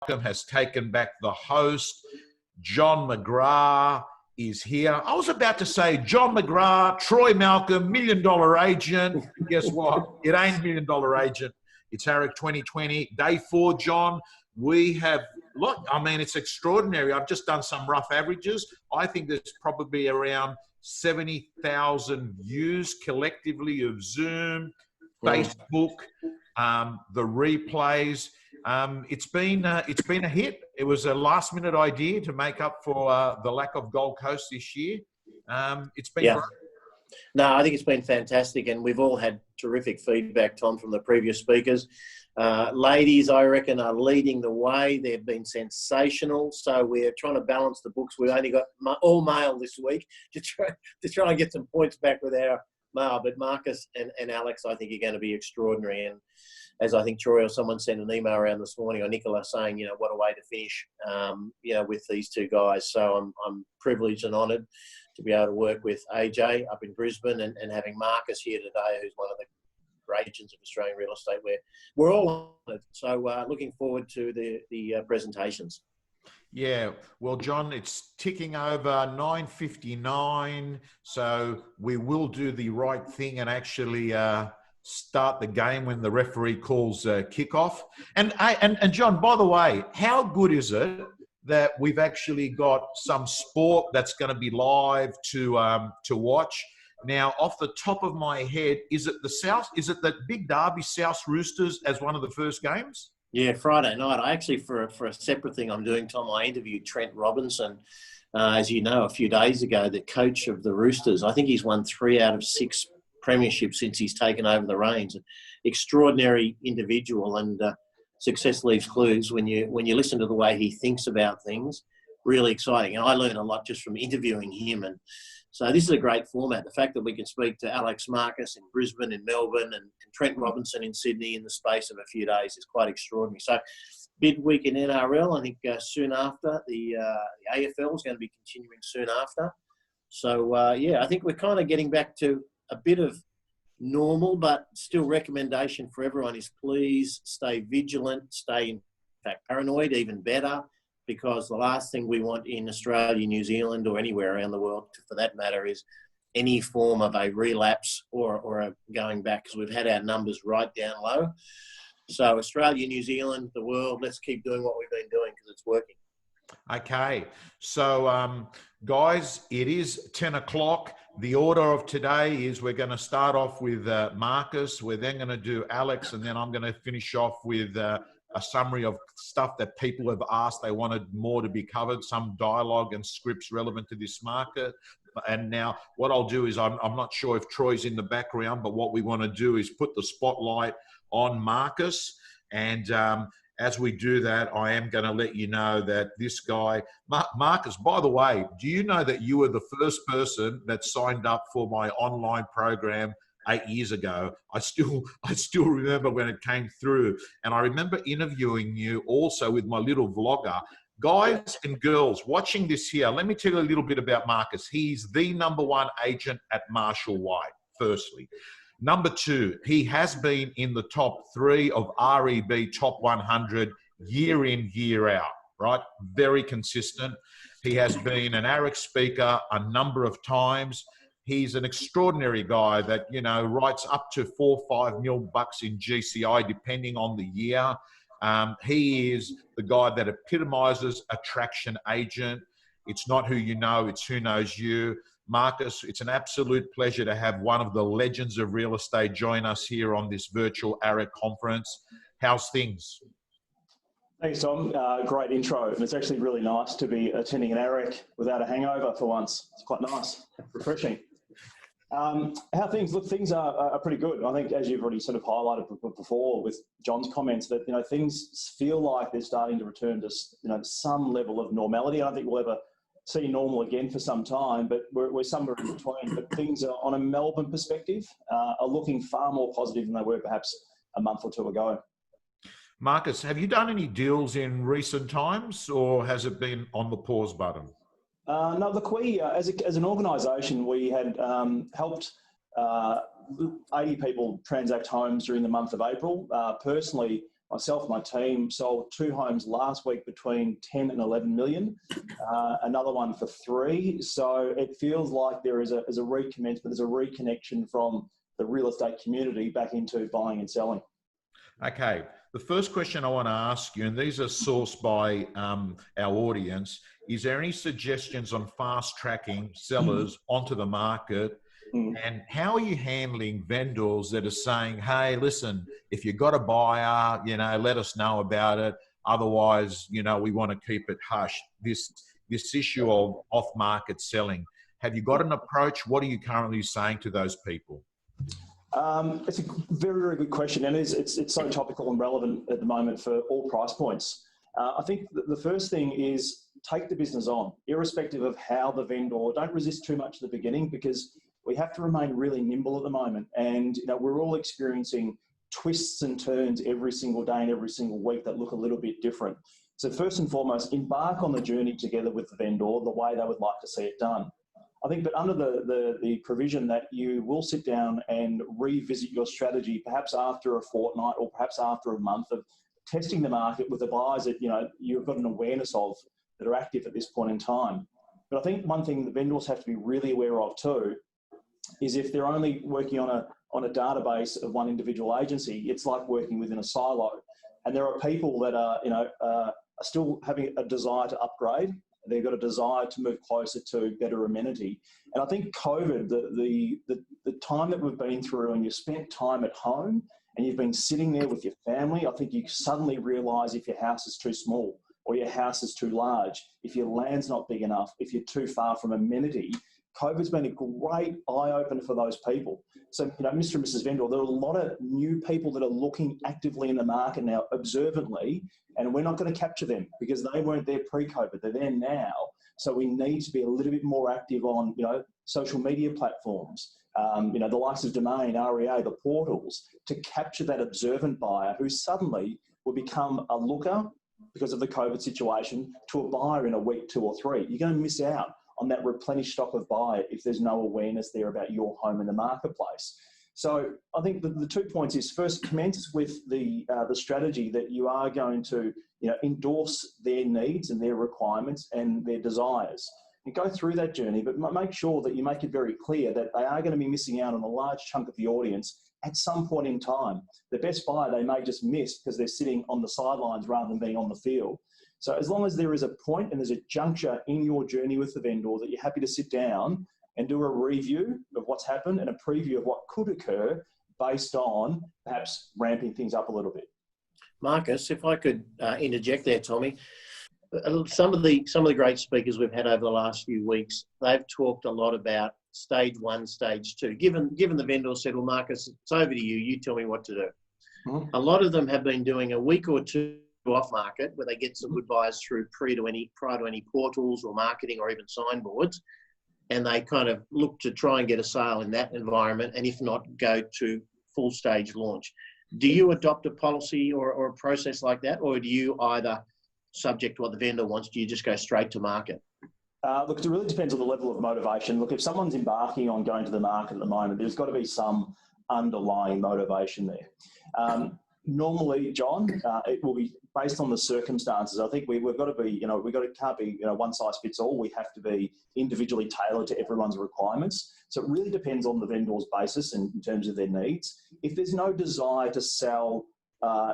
has taken back the host. John McGrath is here. I was about to say John McGrath, Troy Malcolm, $1 Million Agent. Guess what? It ain't $1 Million Agent. It's AREC 2020, day 4, John. We have, look, I mean, it's extraordinary. I've just done some rough averages. I think there's probably around 70,000 views collectively of Zoom, Facebook, the replays. It's been a hit. It was a last-minute idea to make up for the lack of Gold Coast this year. It's been great. No, I think it's been fantastic, and we've all had terrific feedback, Tom, from the previous speakers. Ladies, I reckon, are leading the way. They've been sensational. So we're trying to balance the books. We've only got all male this week to try and get some points back with our male. But Marcus and Alex, I think, are going to be extraordinary. And as I think Troy or someone sent an email around this morning, or Nicola, saying, you know, what a way to finish, you know, with these two guys. So I'm privileged and honoured to be able to work with AJ up in Brisbane and having Marcus here today, who's one of the great agents of Australian real estate. We're all honoured. So looking forward to the presentations. Yeah, well, John, it's ticking over 9:59, so we will do the right thing and actually start the game when the referee calls kickoff. And John, by the way, how good is it that we've actually got some sport that's going to be live to watch? Now, off the top of my head, is it the big derby, South Roosters, as one of the first games? Yeah, Friday night. I actually, for a separate thing I'm doing, Tom, I interviewed Trent Robinson, as you know, a few days ago, the coach of the Roosters. I think he's won 3 out of 6 premierships since he's taken over the reins. An extraordinary individual, and success leaves clues when you listen to the way he thinks about things. Really exciting, and I learned a lot just from interviewing him. And so this is a great format. The fact that we can speak to Alex Marcus in Brisbane, in Melbourne, and Trent Robinson in Sydney in the space of a few days is quite extraordinary. So midweek in NRL, I think soon after. The AFL is going to be continuing soon after. So, yeah, I think we're kind of getting back to a bit of normal, but still recommendation for everyone is please stay vigilant, stay, in fact, paranoid, even better, because the last thing we want in Australia, New Zealand, or anywhere around the world, for that matter, is any form of a relapse or a going back, because we've had our numbers right down low. So Australia, New Zealand, the world, let's keep doing what we've been doing because it's working. Okay. So, guys, it is 10 o'clock. The order of today is we're going to start off with Marcus. We're then going to do Alex, and then I'm going to finish off with a summary of stuff that people have asked. They wanted more to be covered, some dialogue and scripts relevant to this market. And now what I'll do is I'm not sure if Troy's in the background, but what we want to do is put the spotlight on Marcus. And as we do that, I am going to let you know that this guy, Marcus, by the way, do you know that you were the first person that signed up for my online program 8 years ago? I still remember when it came through, and I remember interviewing you also with my little vlogger. Guys and girls watching this here, let me tell you a little bit about Marcus. He's the #1 agent at Marshall White, firstly. Number 2, he has been in the top 3 of REB Top 100 year in, year out, right? Very consistent. He has been an AREC speaker a number of times. He's an extraordinary guy that, you know, writes up to $4 or $5 million in GCI, depending on the year. He is the guy that epitomizes attraction agent. It's not who you know, it's who knows you. Marcus, it's an absolute pleasure to have one of the legends of real estate join us here on this virtual AREC conference. How's things? Thanks, Tom. Great intro. And it's actually really nice to be attending an AREC without a hangover for once. It's quite nice, refreshing. How things look, things are pretty good. I think, as you've already sort of highlighted before with John's comments, that, you know, things feel like they're starting to return to, you know, some level of normality. I don't think we'll ever see normal again for some time, but we're somewhere in between. But things are, on a Melbourne perspective, are looking far more positive than they were perhaps a month or two ago. Marcus, have you done any deals in recent times, or has it been on the pause button? No, look, we, as an organisation, we had helped 80 people transact homes during the month of April. Personally, myself, my team sold 2 homes last week between 10 and 11 million, another one for 3. So it feels like there is a recommencement, there's a reconnection from the real estate community back into buying and selling. Okay. The first question I want to ask you, and these are sourced by our audience, is there any suggestions on fast tracking sellers onto the market? And how are you handling vendors that are saying, hey, listen, if you've got a buyer, let us know about it. Otherwise, we want to keep it hush. This issue of off-market selling. Have you got an approach? What are you currently saying to those people? It's a very, very good question, and it's so topical and relevant at the moment for all price points. I think the first thing is take the business on, irrespective of how the vendor. Don't resist too much at the beginning, because we have to remain really nimble at the moment, and we're all experiencing twists and turns every single day and every single week that look a little bit different. So first and foremost, embark on the journey together with the vendor the way they would like to see it done. I think, but under the provision that you will sit down and revisit your strategy, perhaps after a fortnight or perhaps after a month of testing the market with the buyers that you've got an awareness of that are active at this point in time. But I think one thing the vendors have to be really aware of too is if they're only working on a database of one individual agency, it's like working within a silo. And there are people that are still having a desire to upgrade. They've got a desire to move closer to better amenity. And I think COVID, the time that we've been through, and you spent time at home and you've been sitting there with your family, I think you suddenly realise if your house is too small or your house is too large, if your land's not big enough, if you're too far from amenity. COVID's been a great eye-opener for those people. So, Mr. and Mrs. Vendor, there are a lot of new people that are looking actively in the market now, observantly, and we're not going to capture them because they weren't there pre-COVID. They're there now. So we need to be a little bit more active on, social media platforms, the likes of Domain, REA, the portals, to capture that observant buyer who suddenly will become a looker because of the COVID situation to a buyer in a week, 2 or 3. You're going to miss out on that replenished stock of buyer if there's no awareness there about your home in the marketplace. So I think the 2 points is, first, commence with the strategy that you are going to endorse their needs and their requirements and their desires, and go through that journey, but make sure that you make it very clear that they are going to be missing out on a large chunk of the audience at some point in time. The best buyer they may just miss because they're sitting on the sidelines rather than being on the field. So as long as there is a point and there's a juncture in your journey with the vendor that you're happy to sit down and do a review of what's happened and a preview of what could occur based on perhaps ramping things up a little bit. Marcus, if I could interject there, Tommy, some of the great speakers we've had over the last few weeks, they've talked a lot about stage 1, stage 2. Given the vendor said, well, Marcus, it's over to you. You tell me what to do. Mm-hmm. A lot of them have been doing a week or 2 off market where they get some good buyers through prior to any portals or marketing or even signboards, and they kind of look to try and get a sale in that environment, and if not, go to full stage launch. Do you adopt a policy or a process like that, or do you either, subject to what the vendor wants, do you just go straight to market? Look, it really depends on the level of motivation. Look, if someone's embarking on going to the market at the moment, there's got to be some underlying motivation there. Normally, John, it will be based on the circumstances. I think we've got to be, can't be, one size fits all. We have to be individually tailored to everyone's requirements. So it really depends on the vendor's basis in terms of their needs. If there's no desire to sell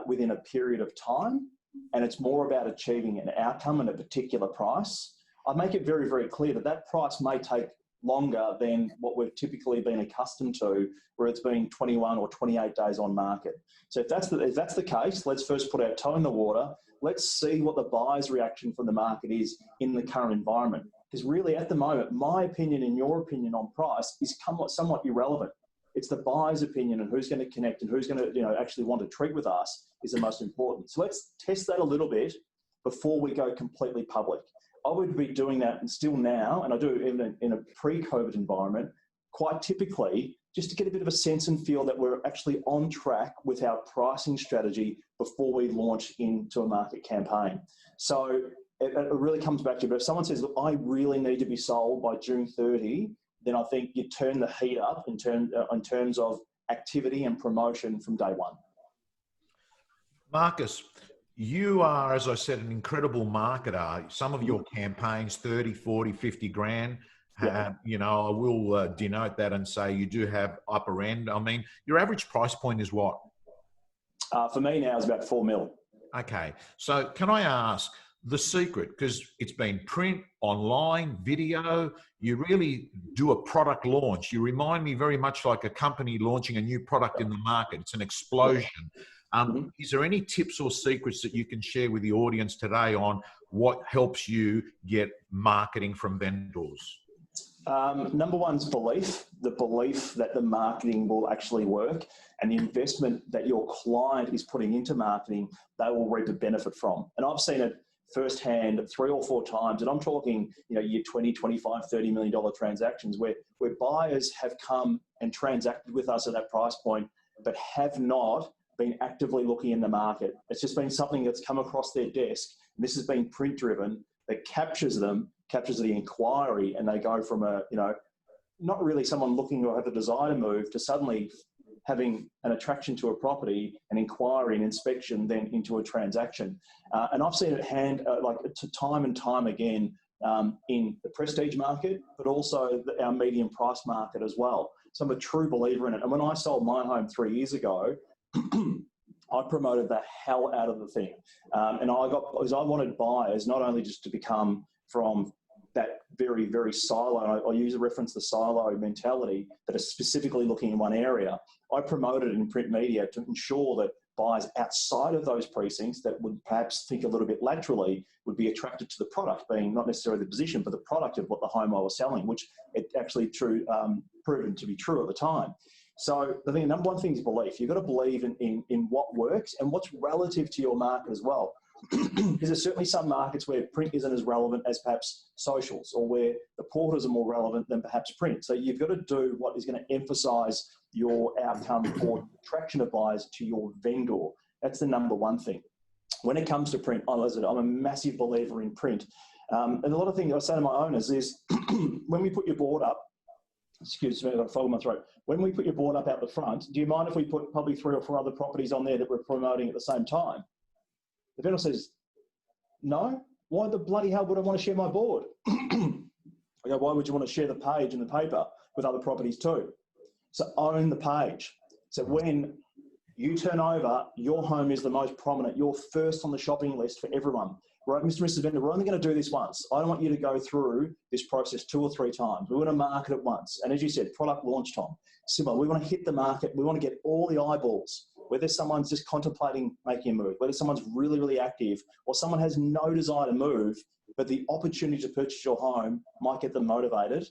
within a period of time, and it's more about achieving an outcome and a particular price, I make it very, very clear that that price may take longer than what we've typically been accustomed to, where it's been 21 or 28 days on market. So if that's the case, let's first put our toe in the water. Let's see what the buyer's reaction from the market is in the current environment. Because really, at the moment, my opinion and your opinion on price is somewhat irrelevant. It's the buyer's opinion and who's going to connect and who's going to actually want to treat with us is the most important. So let's test that a little bit before we go completely public. I would be doing that, and still now, and I do in a pre-COVID environment, quite typically, just to get a bit of a sense and feel that we're actually on track with our pricing strategy before we launch into a market campaign. So it really comes back to, but if someone says, look, I really need to be sold by June 30, then I think you turn the heat up in terms of activity and promotion from day one. Marcus, you are, as I said, an incredible marketer. Some of your campaigns, 30, 40, 50 grand. Yeah. You know, I will denote that and say you do have upper end. I mean, your average price point is what? For me now, it's about 4 mil. Okay. So can I ask the secret, because it's been print, online, video, you really do a product launch. You remind me very much like a company launching a new product in the market. It's an explosion. Is there any tips or secrets that you can share with the audience today on what helps you get marketing from vendors? Number one's belief, the belief that the marketing will actually work, and the investment that your client is putting into marketing, they will reap a benefit from. And I've seen it firsthand 3 or 4 times, and I'm talking, you know, your 20, 25, $30 million transactions where buyers have come and transacted with us at that price point, but have not been actively looking in the market. It's just been something that's come across their desk. And this has been print driven that captures them, captures the inquiry, and they go from a, you know, not really someone looking or have a desire to move to suddenly having an attraction to a property, an inquiry, an inspection, then into a transaction. And I've seen it time and time again in the prestige market, but also our medium price market as well. So I'm a true believer in it. And when I sold my home 3 years ago, I promoted the hell out of the thing. And because I wanted buyers not only just to become from that very, very silo, I use a reference to the silo mentality that are specifically looking in one area. I promoted it in print media to ensure that buyers outside of those precincts that would perhaps think a little bit laterally would be attracted to the product, being not necessarily the position, but the product of what the home I was selling, which it actually proven to be true at the time. So I think the number one thing is belief. You've got to believe in what works and what's relative to your market as well. Because there's certainly some markets where print isn't as relevant as perhaps socials, or where the portals are more relevant than perhaps print. So you've got to do what is going to emphasize your outcome for attraction of buyers to your vendor. That's the number one thing. When it comes to print, I'm a massive believer in print. And a lot of things I say to my owners is when we put your board up, excuse me, I've got a frog in my throat. When we put your board up out the front, do you mind if we put probably 3 or 4 other properties on there that we're promoting at the same time? The vendor says, no, why the bloody hell would I want to share my board? I go, why would you want to share the page in the paper with other properties too? So own the page. So when you turn over, your home is the most prominent. You're first on the shopping list for everyone. Right, Mr. and Mrs. Vendor, we're only going to do this once. I don't want you to go through this process 2 or 3 times. We want to market it once. And as you said, product launch time. Similar, we want to hit the market. We want to get all the eyeballs. Whether someone's just contemplating making a move, whether someone's really, really active, or someone has no desire to move, but the opportunity to purchase your home might get them motivated,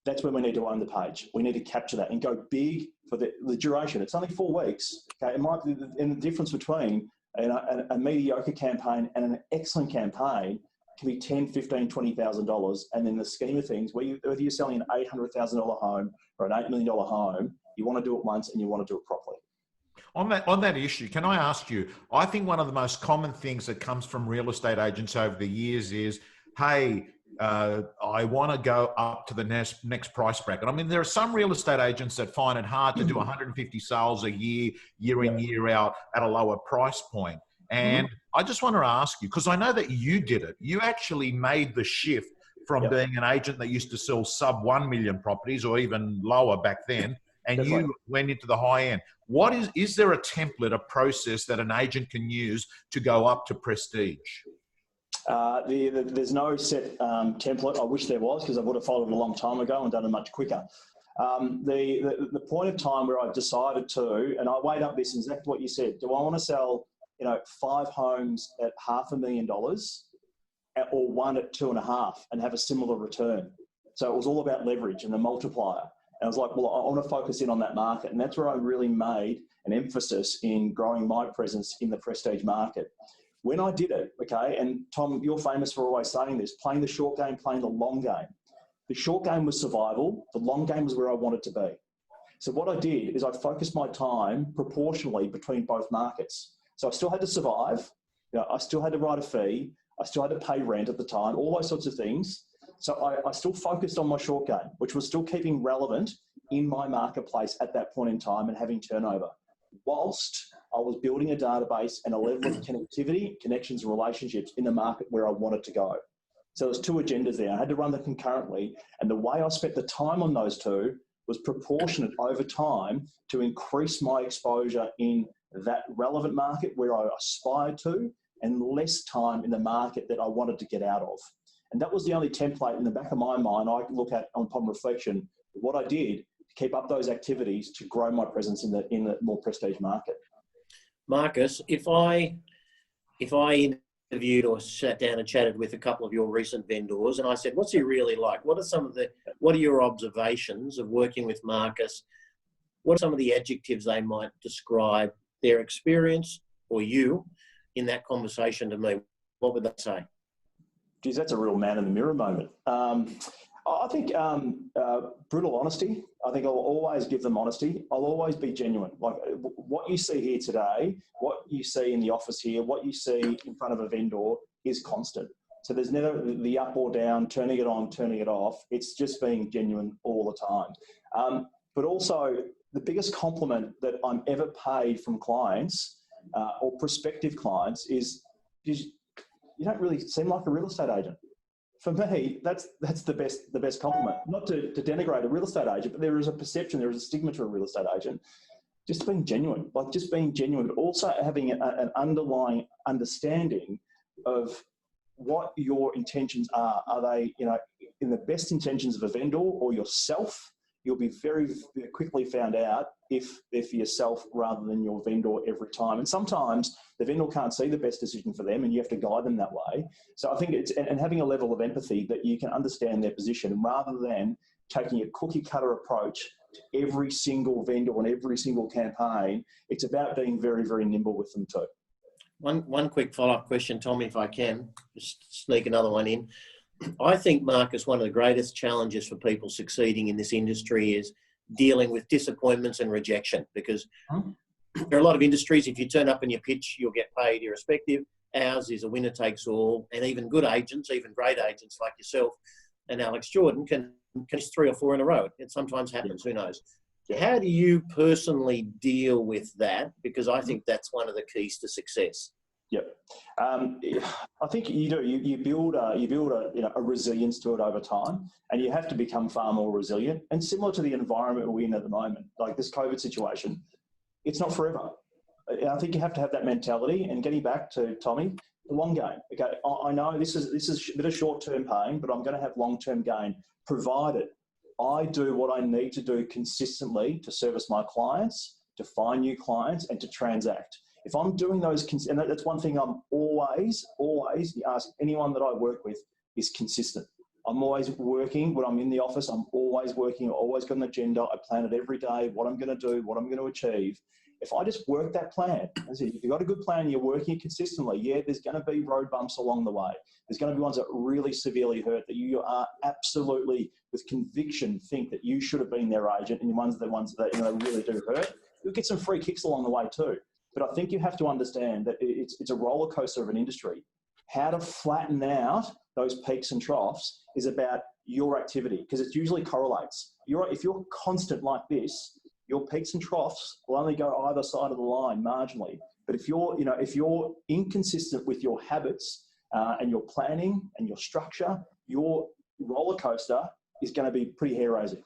that's when we need to own the page. We need to capture that and go big for the duration. It's only 4 weeks. Okay, it might be, and the difference between a mediocre campaign and an excellent campaign can be $10,000, $15,000, $20,000. And in the scheme of things, whether you're selling an $800,000 home or an $8 million home, you want to do it once and you want to do it properly. On that issue, can I ask you, I think one of the most common things that comes from real estate agents over the years is, hey, I want to go up to the next price bracket. I mean, there are some real estate agents that find it hard to do 150 sales a year, year in, year out at a lower price point. And I just want to ask you, because I know that you did it. You actually made the shift from being an agent that used to sell sub 1 million properties or even lower back then, and Definitely. You went into the high end. What is there a template, a process that an agent can use to go up to prestige? There's no set template. I wish there was, because I would have followed it a long time ago and done it much quicker. The point of time where I've decided to, and I weighed up this exactly what you said. Do I want to sell, 5 homes at $500,000 or 1 at 2.5 and have a similar return? So it was all about leverage and the multiplier. And I was like, well, I want to focus in on that market. And that's where I really made an emphasis in growing my presence in the prestige market. When I did it, okay, and Tom, you're famous for always saying this, playing the short game, playing the long game. The short game was survival. The long game was where I wanted to be. So what I did is I focused my time proportionally between both markets. So I still had to survive. I still had to write a fee. I still had to pay rent at the time, all those sorts of things. So I still focused on my short game, which was still keeping relevant in my marketplace at that point in time and having turnover, whilst I was building a database and a level of connectivity, connections, and relationships in the market where I wanted to go. So there's two agendas there. I had to run them concurrently. And the way I spent the time on those two was proportionate over time to increase my exposure in that relevant market where I aspired to, and less time in the market that I wanted to get out of. And that was the only template in the back of my mind I look at upon reflection, what I did to keep up those activities to grow my presence in the more prestige market. Marcus, if I interviewed or sat down and chatted with a couple of your recent vendors and I said, what's he really like? What are your observations of working with Marcus? What are some of the adjectives they might describe their experience or you in that conversation to me? What would they say? Geez, that's a real man in the mirror moment. I think brutal honesty. I think I'll always give them honesty. I'll always be genuine. Like what you see here today, what you see in the office here, what you see in front of a vendor is constant. So there's never the up or down, turning it on, turning it off. It's just being genuine all the time. But also the biggest compliment that I'm ever paid from clients or prospective clients is you don't really seem like a real estate agent. For me, that's the best compliment. Not to denigrate a real estate agent, but there is a perception, there is a stigma to a real estate agent. Just being genuine, but also having an underlying understanding of what your intentions are. Are they, in the best intentions of a vendor or yourself? You'll be very, very quickly found out if they're for yourself rather than your vendor every time. And sometimes the vendor can't see the best decision for them and you have to guide them that way. So I think and having a level of empathy that you can understand their position rather than taking a cookie cutter approach to every single vendor and every single campaign. It's about being very, very nimble with them too. One quick follow-up question, Tommy, if I can, just sneak another one in. I think, Marcus, one of the greatest challenges for people succeeding in this industry is dealing with disappointments and rejection, because there are a lot of industries, if you turn up and you pitch, you'll get paid irrespective. Ours is a winner takes all, and even good agents, even great agents like yourself and Alex Jordan can catch 3 or 4 in a row. It sometimes happens, who knows. How do you personally deal with that? Because I think that's one of the keys to success. Yep. I think you do. You build a resilience to it over time, and you have to become far more resilient. And similar to the environment we're in at the moment, like this COVID situation, it's not forever. I think you have to have that mentality. And getting back to Tommy, the long game. Okay, I know this is a bit of short-term pain, but I'm going to have long-term gain, provided I do what I need to do consistently to service my clients, to find new clients, and to transact. If I'm doing those, and that's one thing I'm always, you ask anyone that I work with, is consistent. I'm always working. When I'm in the office, I'm always working. I've always got an agenda. I plan it every day, what I'm going to do, what I'm going to achieve. If I just work that plan, if you've got a good plan, you're working it consistently, there's going to be road bumps along the way. There's going to be ones that really severely hurt that you are absolutely, with conviction, think that you should have been their agent, and the ones that really do hurt. You'll get some free kicks along the way too. But I think you have to understand that it's a roller coaster of an industry. How to flatten out those peaks and troughs is about your activity, because it usually correlates. If you're constant like this, your peaks and troughs will only go either side of the line marginally. But if you're inconsistent with your habits and your planning and your structure, your roller coaster is going to be pretty hair-raising.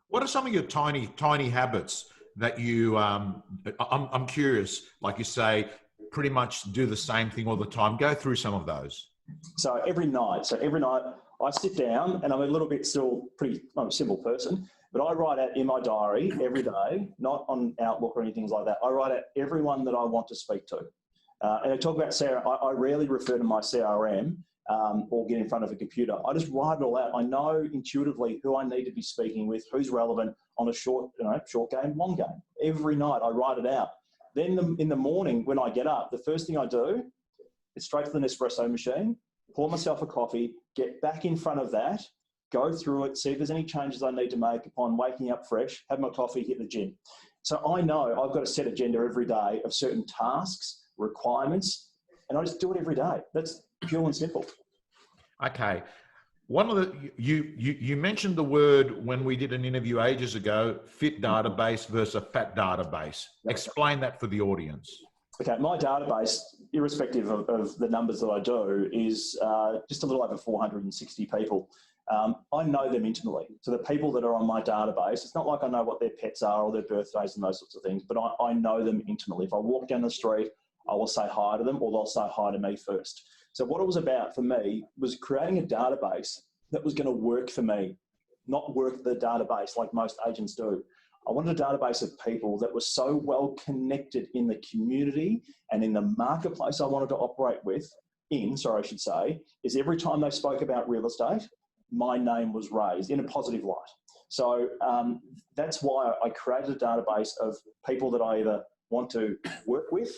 What are some of your tiny habits that you, I'm curious, like you say, pretty much do the same thing all the time? Go through some of those. So every night I sit down, and I'm a little bit still I'm a simple person, but I write out in my diary every day, not on Outlook or anything like that. I write out everyone that I want to speak to. And I talk about I rarely refer to my CRM or get in front of a computer. I just write it all out. I know intuitively who I need to be speaking with, who's relevant on a short game, long game. Every night I write it out. Then in the morning when I get up, the first thing I do is straight to the Nespresso machine, pour myself a coffee, get back in front of that, go through it, see if there's any changes I need to make upon waking up fresh, have my coffee, hit the gym. So I know I've got a set agenda every day of certain tasks, requirements, and I just do it every day. That's pure and simple. Okay. one of the, you mentioned the word when we did an interview ages ago, fit database versus a fat database. Explain that for the audience. Okay, my database, irrespective of the numbers that I do, is just a little over 460 people. I know them intimately. So the people that are on my database, it's not like I know what their pets are or their birthdays and those sorts of things, but I know them intimately. If I walk down the street, I will say hi to them, or they'll say hi to me first. So what it was about for me was creating a database that was going to work for me, not work the database like most agents do. I wanted a database of people that was so well connected in the community and in the marketplace I wanted to operate is every time they spoke about real estate, my name was raised in a positive light. So that's why I created a database of people that I either want to work with,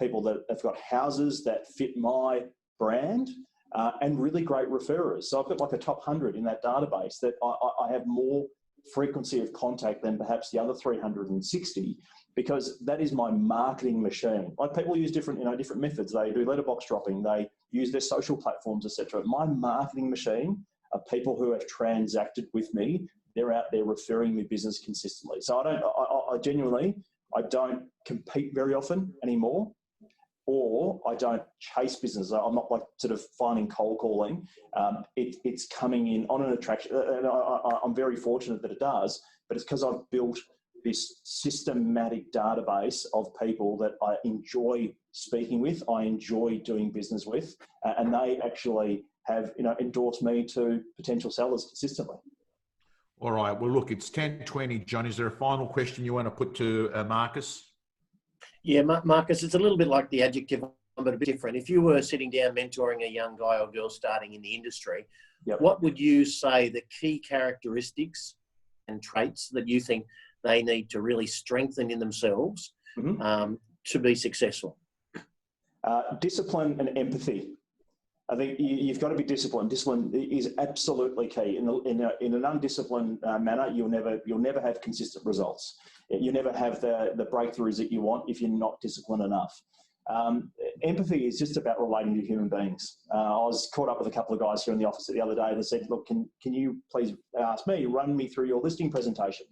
people that have got houses that fit my brand, and really great referrers. So I've got like a top 100 in that database that I have more frequency of contact than perhaps the other 360, because that is my marketing machine. Like, people use different methods. They do letterbox dropping, they use their social platforms, etc. My marketing machine are people who have transacted with me. They're out there referring me business consistently. So I genuinely don't compete very often anymore, or I don't chase business. I'm not like sort of finding cold calling. It's coming in on an attraction. And I'm very fortunate that it does, but it's because I've built this systematic database of people that I enjoy speaking with, I enjoy doing business with, and they actually have endorsed me to potential sellers consistently. All right. Well, look, it's 10:20. John, is there a final question you want to put to Marcus? Yeah, Marcus, it's a little bit like the adjective, but a bit different. If you were sitting down mentoring a young guy or girl starting in the industry, what would you say the key characteristics and traits that you think they need to really strengthen in themselves to be successful? Discipline and empathy. I think you've got to be disciplined. Discipline is absolutely key. In an undisciplined manner, you'll never have consistent results. You never have the breakthroughs that you want if you're not disciplined enough. Empathy is just about relating to human beings. I was caught up with a couple of guys here in the office the other day that said, look, can you please run me through your listing presentation?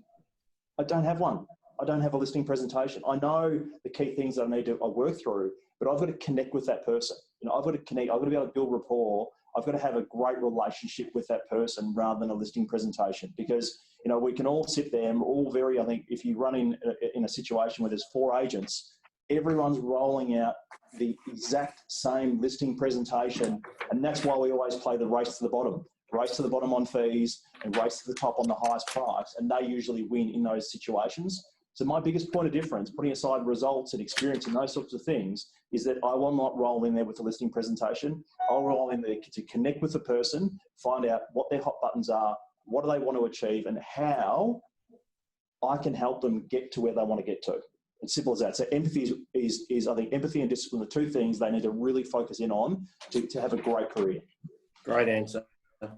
I don't have one. I don't have a listing presentation. I know the key things that I need to work through, but I've got to connect with that person. I've got to connect. I've got to be able to build rapport. I've got to have a great relationship with that person rather than a listing presentation, because we can all sit there and we're all very. I think if you run in a situation where there's 4 agents, everyone's rolling out the exact same listing presentation, and that's why we always play the race to the bottom. Race to the bottom on fees and race to the top on the highest price, and they usually win in those situations. So my biggest point of difference, putting aside results and experience and those sorts of things, is that I will not roll in there with a listing presentation. I'll roll in there to connect with the person, find out what their hot buttons are, what do they want to achieve, and how I can help them get to where they want to get to. It's simple as that. So empathy is I think empathy and discipline are 2 things they need to really focus in on to have a great career. Great answer.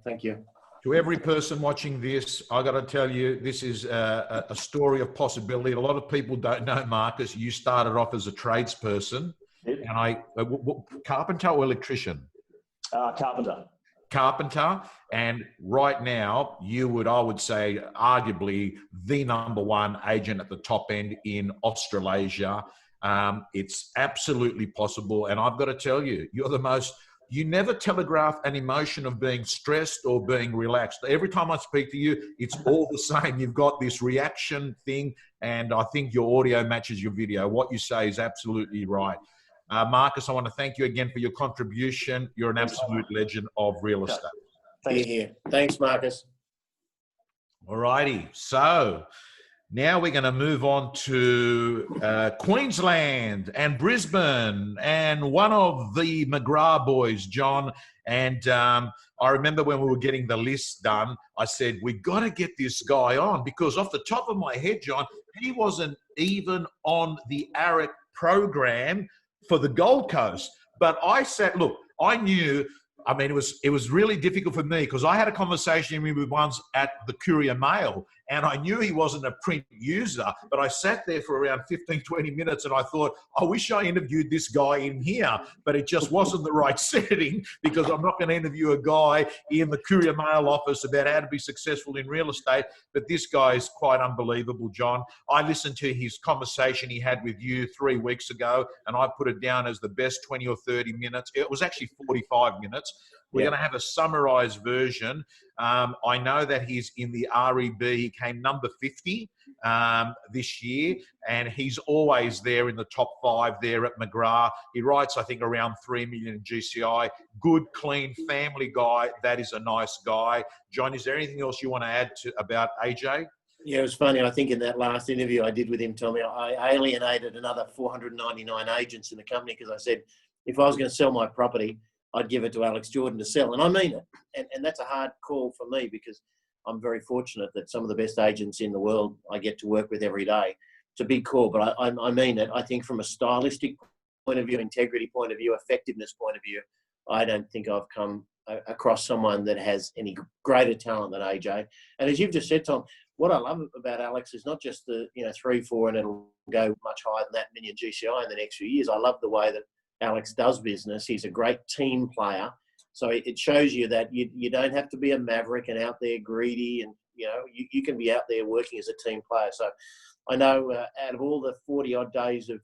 Thank you. To every person watching this, I got to tell you, this is a story of possibility. A lot of people don't know, Marcus, you started off as a tradesperson. Yep. And carpenter or electrician? Carpenter. And right now, I would say, arguably the #1 agent at the top end in Australasia. It's absolutely possible. And I've got to tell you, you never telegraph an emotion of being stressed or being relaxed. Every time I speak to you, it's all the same. You've got this reaction thing, and I think your audio matches your video. What you say is absolutely right. Marcus, I want to thank you again for your contribution. You're an absolute legend of real estate. Thank you. Thanks, Marcus. All righty. So now we're going to move on to Queensland and Brisbane and one of the McGrath boys, John. And I remember when we were getting the list done, I said, we got to get this guy on, because off the top of my head, John, he wasn't even on the AREC program for the Gold Coast. But I said, look, I knew I mean, it was really difficult for me because I had a conversation with him once at the Courier Mail, and I knew he wasn't a print user, but I sat there for around 15, 20 minutes and I thought, I wish I interviewed this guy in here, but it just wasn't the right setting because I'm not going to interview a guy in the Courier Mail office about how to be successful in real estate. But this guy is quite unbelievable, John. I listened to his conversation he had with you 3 weeks ago, and I put it down as the best 20 or 30 minutes. It was actually 45 minutes. We're going to have a summarized version. I know that he's in the REB. He came number 50 this year, and he's always there in the top 5 there at McGrath. He writes, I think, around 3 million in GCI. Good, clean, family guy. That is a nice guy. John, is there anything else you want to add about AJ? Yeah, it was funny. I think in that last interview I did with him, Tommy, I alienated another 499 agents in the company because I said, if I was going to sell my property, I'd give it to Alex Jordan to sell. And I mean it. And that's a hard call for me because I'm very fortunate that some of the best agents in the world I get to work with every day. It's a big call, but I mean it. I think from a stylistic point of view, integrity point of view, effectiveness point of view, I don't think I've come across someone that has any greater talent than AJ. And as you've just said, Tom, what I love about Alex is not just the 3, 4, and it'll go much higher than that million GCI in the next few years. I love the way that Alex does business. He's a great team player. So it shows you that you don't have to be a maverick and out there greedy, and you can be out there working as a team player. So I know out of all the 40 odd days of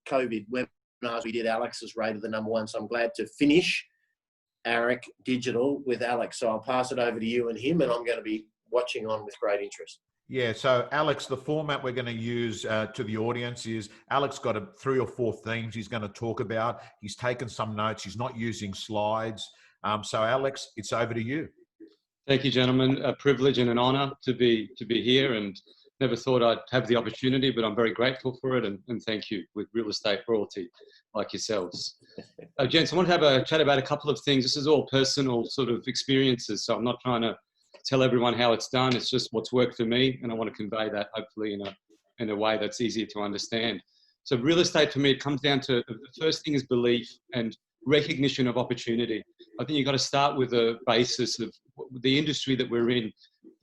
COVID webinars we did, Alex is rated the number 1. So I'm glad to finish AREC Digital with Alex. So I'll pass it over to you and him, and I'm going to be watching on with great interest. Yeah, so Alex, the format we're going to use to the audience is Alex got 3 or 4 things he's going to talk about. He's taken some notes. He's not using slides. So Alex, it's over to you. Thank you, gentlemen. A privilege and an honour to be here, and never thought I'd have the opportunity, but I'm very grateful for it, and thank you with real estate royalty like yourselves. Gents, I want to have a chat about a couple of things. This is all personal sort of experiences, so I'm not trying to tell everyone how it's done. It's just what's worked for me, and I want to convey that hopefully in a way that's easier to understand. So real estate for me, it comes down to the first thing is belief and recognition of opportunity. I think you've got to start with a basis of the industry that we're in.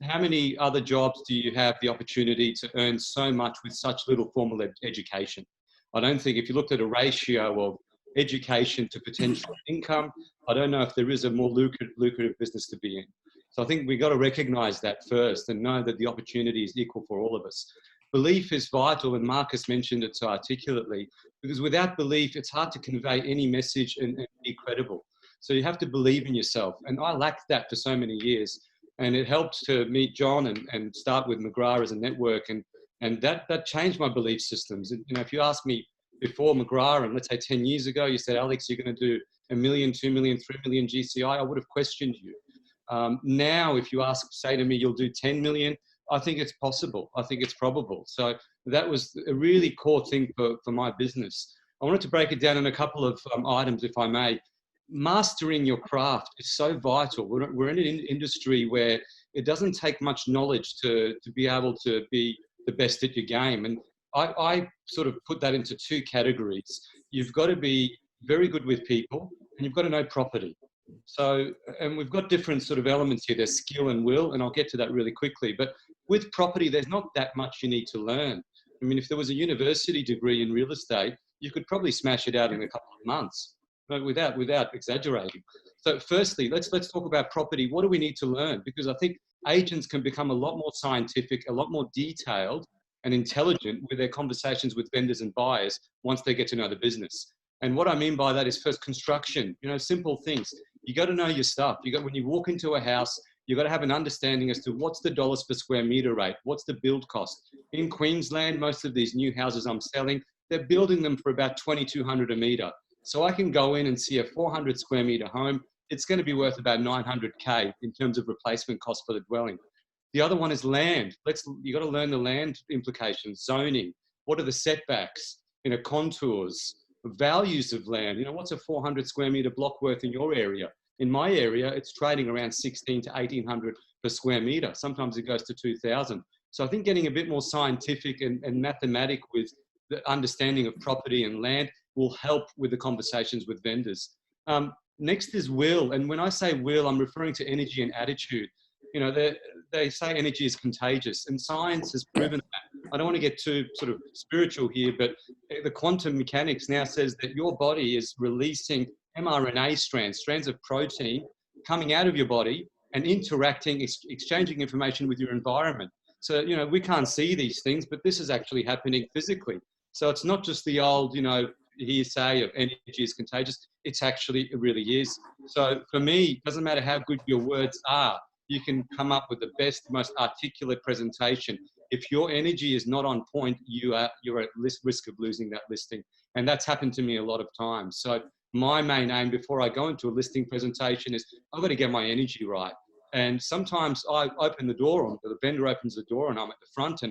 How many other jobs do you have the opportunity to earn so much with such little formal education? I don't think, if you looked at a ratio of education to potential income, I don't know if there is a more lucrative business to be in. So I think we've got to recognize that first and know that the opportunity is equal for all of us. Belief is vital, and Marcus mentioned it so articulately, because without belief, it's hard to convey any message and be credible. So you have to believe in yourself. And I lacked that for so many years. And it helped to meet John and start with McGrath as a network. And that changed my belief systems. And, if you asked me before McGrath, and let's say 10 years ago, you said, Alex, you're going to do 1 million, 2 million, 3 million GCI, I would have questioned you. Now, if you say to me, you'll do 10 million, I think it's possible. I think it's probable. So that was a really core thing for my business. I wanted to break it down in a couple of items, if I may. Mastering your craft is so vital. We're in an industry where it doesn't take much knowledge to be able to be the best at your game. And I sort of put that into 2 categories. You've got to be very good with people, and you've got to know property. So, and we've got different sort of elements here. There's skill and will, and I'll get to that really quickly. But with property, there's not that much you need to learn. I mean, if there was a university degree in real estate, you could probably smash it out in a couple of months, but without exaggerating. So firstly, let's talk about property. What do we need to learn? Because I think agents can become a lot more scientific, a lot more detailed and intelligent with their conversations with vendors and buyers once they get to know the business. And what I mean by that is first construction, simple things. You got to know your stuff. When you walk into a house, you got to have an understanding as to what's the dollars per square meter rate, what's the build cost. In Queensland, most of these new houses I'm selling, they're building them for about $2,200 a meter. So I can go in and see a 400 square meter home. It's going to be worth about 900K in terms of replacement cost for the dwelling. The other one is land. You got to learn the land implications, zoning. What are the setbacks, contours, values of land? What's a 400 square meter block worth in your area? In my area, it's trading around 16 to 1800 per square meter. Sometimes it goes to 2000. So I think getting a bit more scientific and mathematic with the understanding of property and land will help with the conversations with vendors. Next is will. And when I say will, I'm referring to energy and attitude. You know, they say energy is contagious, and science has proven that. I don't want to get too sort of spiritual here, but the quantum mechanics now says that your body is releasing mRNA strands of protein coming out of your body and interacting, exchanging information with your environment. So, you know, we can't see these things, but this is actually happening physically. So it's not just the old, you know, hearsay of energy is contagious. It's actually, it really is. So for me, it doesn't matter how good your words are, you can come up with the best, most articulate presentation. If your energy is not on point, you're at risk of losing that listing. And that's happened to me a lot of times. So my main aim before I go into a listing presentation is I've got to get my energy right. And sometimes I open the door, or the vendor opens the door and I'm at the front,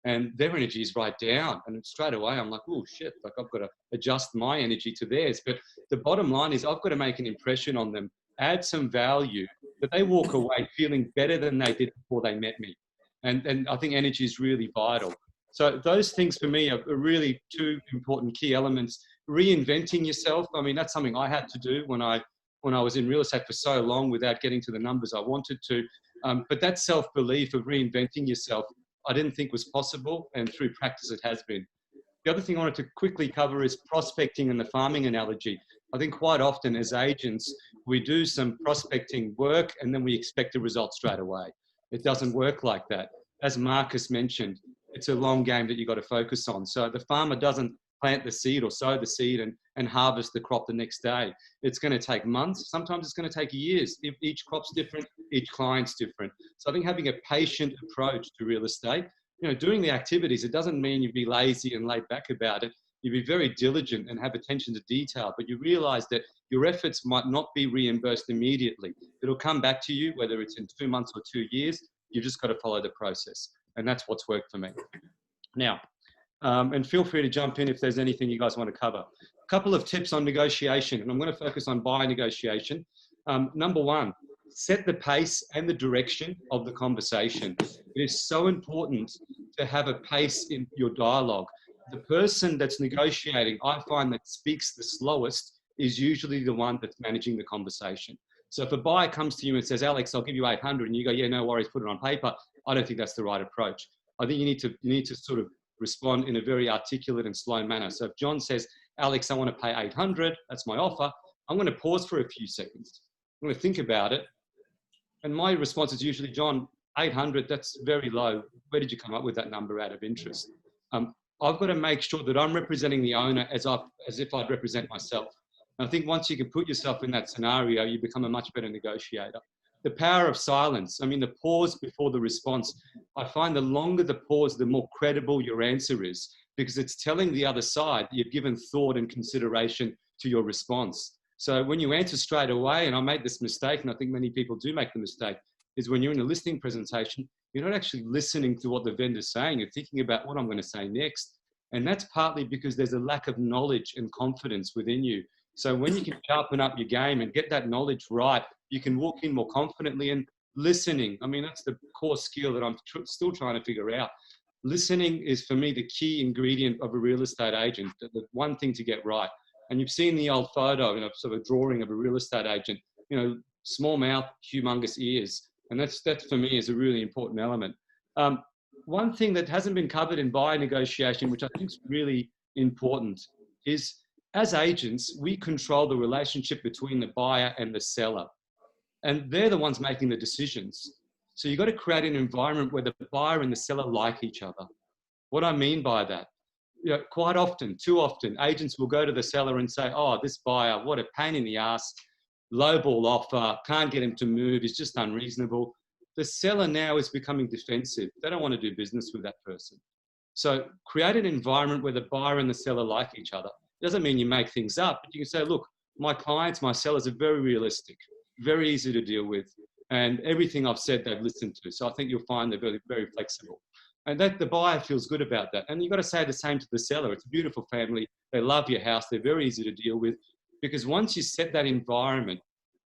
and their energy is right down. And straight away, I'm like, oh shit, like I've got to adjust my energy to theirs. But the bottom line is I've got to make an impression on them, add some value, that they walk away feeling better than they did before they met me. And I think energy is really vital. So those things for me are really two important key elements. Reinventing yourself. I mean, that's something I had to do when I was in real estate for so long without getting to the numbers I wanted to. But that self-belief of reinventing yourself, I didn't think was possible, and through practice it has been. The other thing I wanted to quickly cover is prospecting and the farming analogy. I think quite often as agents, we do some prospecting work and then we expect a result straight away. It doesn't work like that. As Marcus mentioned, it's a long game that you've got to focus on. So the farmer doesn't plant the seed or sow the seed and harvest the crop the next day. It's going to take months. Sometimes it's going to take years. If each crop's different, each client's different. So I think having a patient approach to real estate, you know, doing the activities, it doesn't mean you be lazy and laid back about it. You be very diligent and have attention to detail, but you realize that your efforts might not be reimbursed immediately. It'll come back to you, whether it's in 2 months or 2 years. You've just got to follow the process. And that's what's worked for me. Now, and feel free to jump in if there's anything you guys want to cover. A couple of tips on negotiation, and I'm going to focus on buyer negotiation. Number one, set the pace and the direction of the conversation. It is so important to have a pace in your dialogue. The person that's negotiating, I find that speaks the slowest is usually the one that's managing the conversation. So if a buyer comes to you and says, Alex, I'll give you 800, and you go, yeah, no worries, put it on paper, I don't think that's the right approach. I think you need to sort of respond in a very articulate and slow manner. So if John says, Alex, I want to pay 800, that's my offer, I'm going to pause for a few seconds. I'm going to think about it. And my response is usually, John, 800, that's very low. Where did you come up with that number out of interest? I've got to make sure that I'm representing the owner as if I'd represent myself. And I think once you can put yourself in that scenario, you become a much better negotiator. The power of silence. I mean, the pause before the response. I find the longer the pause, the more credible your answer is, because it's telling the other side that you've given thought and consideration to your response. So when you answer straight away, and I made this mistake, and I think many people do make the mistake, is when you're in a listing presentation, you're not actually listening to what the vendor's saying. You're thinking about what I'm going to say next. And that's partly because there's a lack of knowledge and confidence within you. So when you can sharpen up your game and get that knowledge right, you can walk in more confidently. And listening, I mean, that's the core skill that I'm still trying to figure out. Listening is, for me, the key ingredient of a real estate agent, the one thing to get right. And you've seen the old photo, you know, sort of a drawing of a real estate agent, you know, small mouth, humongous ears. And that's for me is a really important element. One thing that hasn't been covered in buyer negotiation, which I think is really important, is as agents, we control the relationship between the buyer and the seller. And they're the ones making the decisions. So you've got to create an environment where the buyer and the seller like each other. What I mean by that, you know, quite often, too often, agents will go to the seller and say, oh, this buyer, what a pain in the ass, lowball offer, can't get him to move, he's just unreasonable. The seller now is becoming defensive. They don't want to do business with that person. So create an environment where the buyer and the seller like each other. It doesn't mean you make things up, but you can say, look, my clients, my sellers are very realistic, very easy to deal with. And everything I've said, they've listened to. So I think you'll find they're very, very flexible. And that the buyer feels good about that. And you've got to say the same to the seller. It's a beautiful family. They love your house. They're very easy to deal with. Because once you set that environment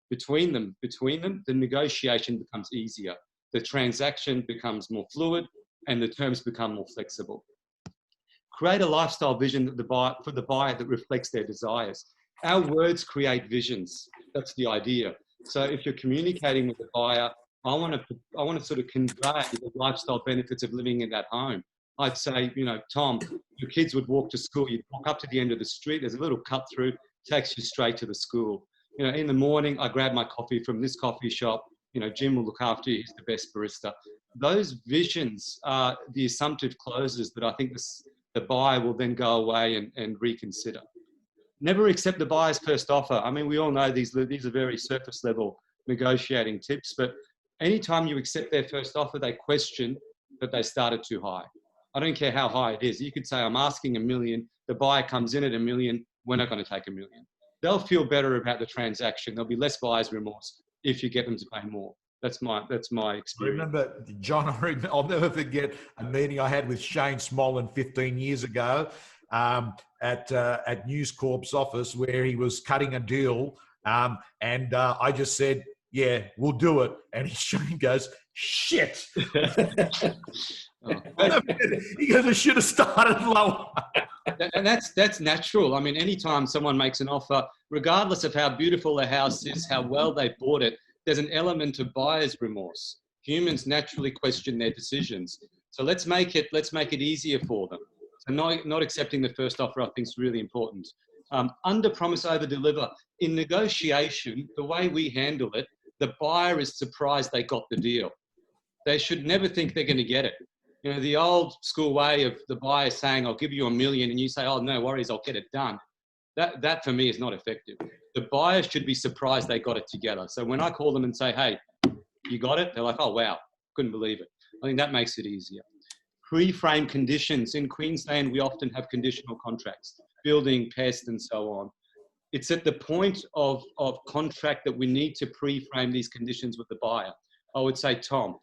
between them, the negotiation becomes easier. The transaction becomes more fluid and the terms become more flexible. Create a lifestyle vision for the buyer that reflects their desires. Our words create visions. That's the idea. So if you're communicating with the buyer, I want to sort of convey the lifestyle benefits of living in that home. I'd say, you know, Tom, your kids would walk to school. You'd walk up to the end of the street. There's a little cut through, takes you straight to the school. You know, in the morning, I grab my coffee from this coffee shop. You know, Jim will look after you. He's the best barista. Those visions are the assumptive closes that I think the buyer will then go away and reconsider. Never accept the buyer's first offer. I mean, we all know these are very surface level negotiating tips, but anytime you accept their first offer, they question that they started too high. I don't care how high it is. You could say, I'm asking $1 million. The buyer comes in at $1 million. We're not going to take $1 million. They'll feel better about the transaction. There'll be less buyer's remorse if you get them to pay more. That's my experience. Remember, John, I'll never forget a meeting I had with Shane Smolin 15 years ago at News Corp's office where he was cutting a deal. And I just said, yeah, we'll do it. And Shane goes, shit. He goes, I should have started lower. And that's natural. I mean, anytime someone makes an offer, regardless of how beautiful the house is, how well they bought it, there's an element of buyer's remorse. Humans naturally question their decisions. So let's make it easier for them. So not accepting the first offer, I think, is really important. Under promise, over deliver. In negotiation, the way we handle it, the buyer is surprised they got the deal. They should never think they're going to get it. You know, the old school way of the buyer saying, I'll give you $1 million, and you say, oh, no worries, I'll get it done. That for me is not effective. The buyer should be surprised they got it together. So when I call them and say, hey, you got it? They're like, oh, wow, couldn't believe it. I think that makes it easier. Pre-frame conditions. In Queensland, we often have conditional contracts, building, pest, and so on. It's at the point of contract that we need to pre-frame these conditions with the buyer. I would say, Tom,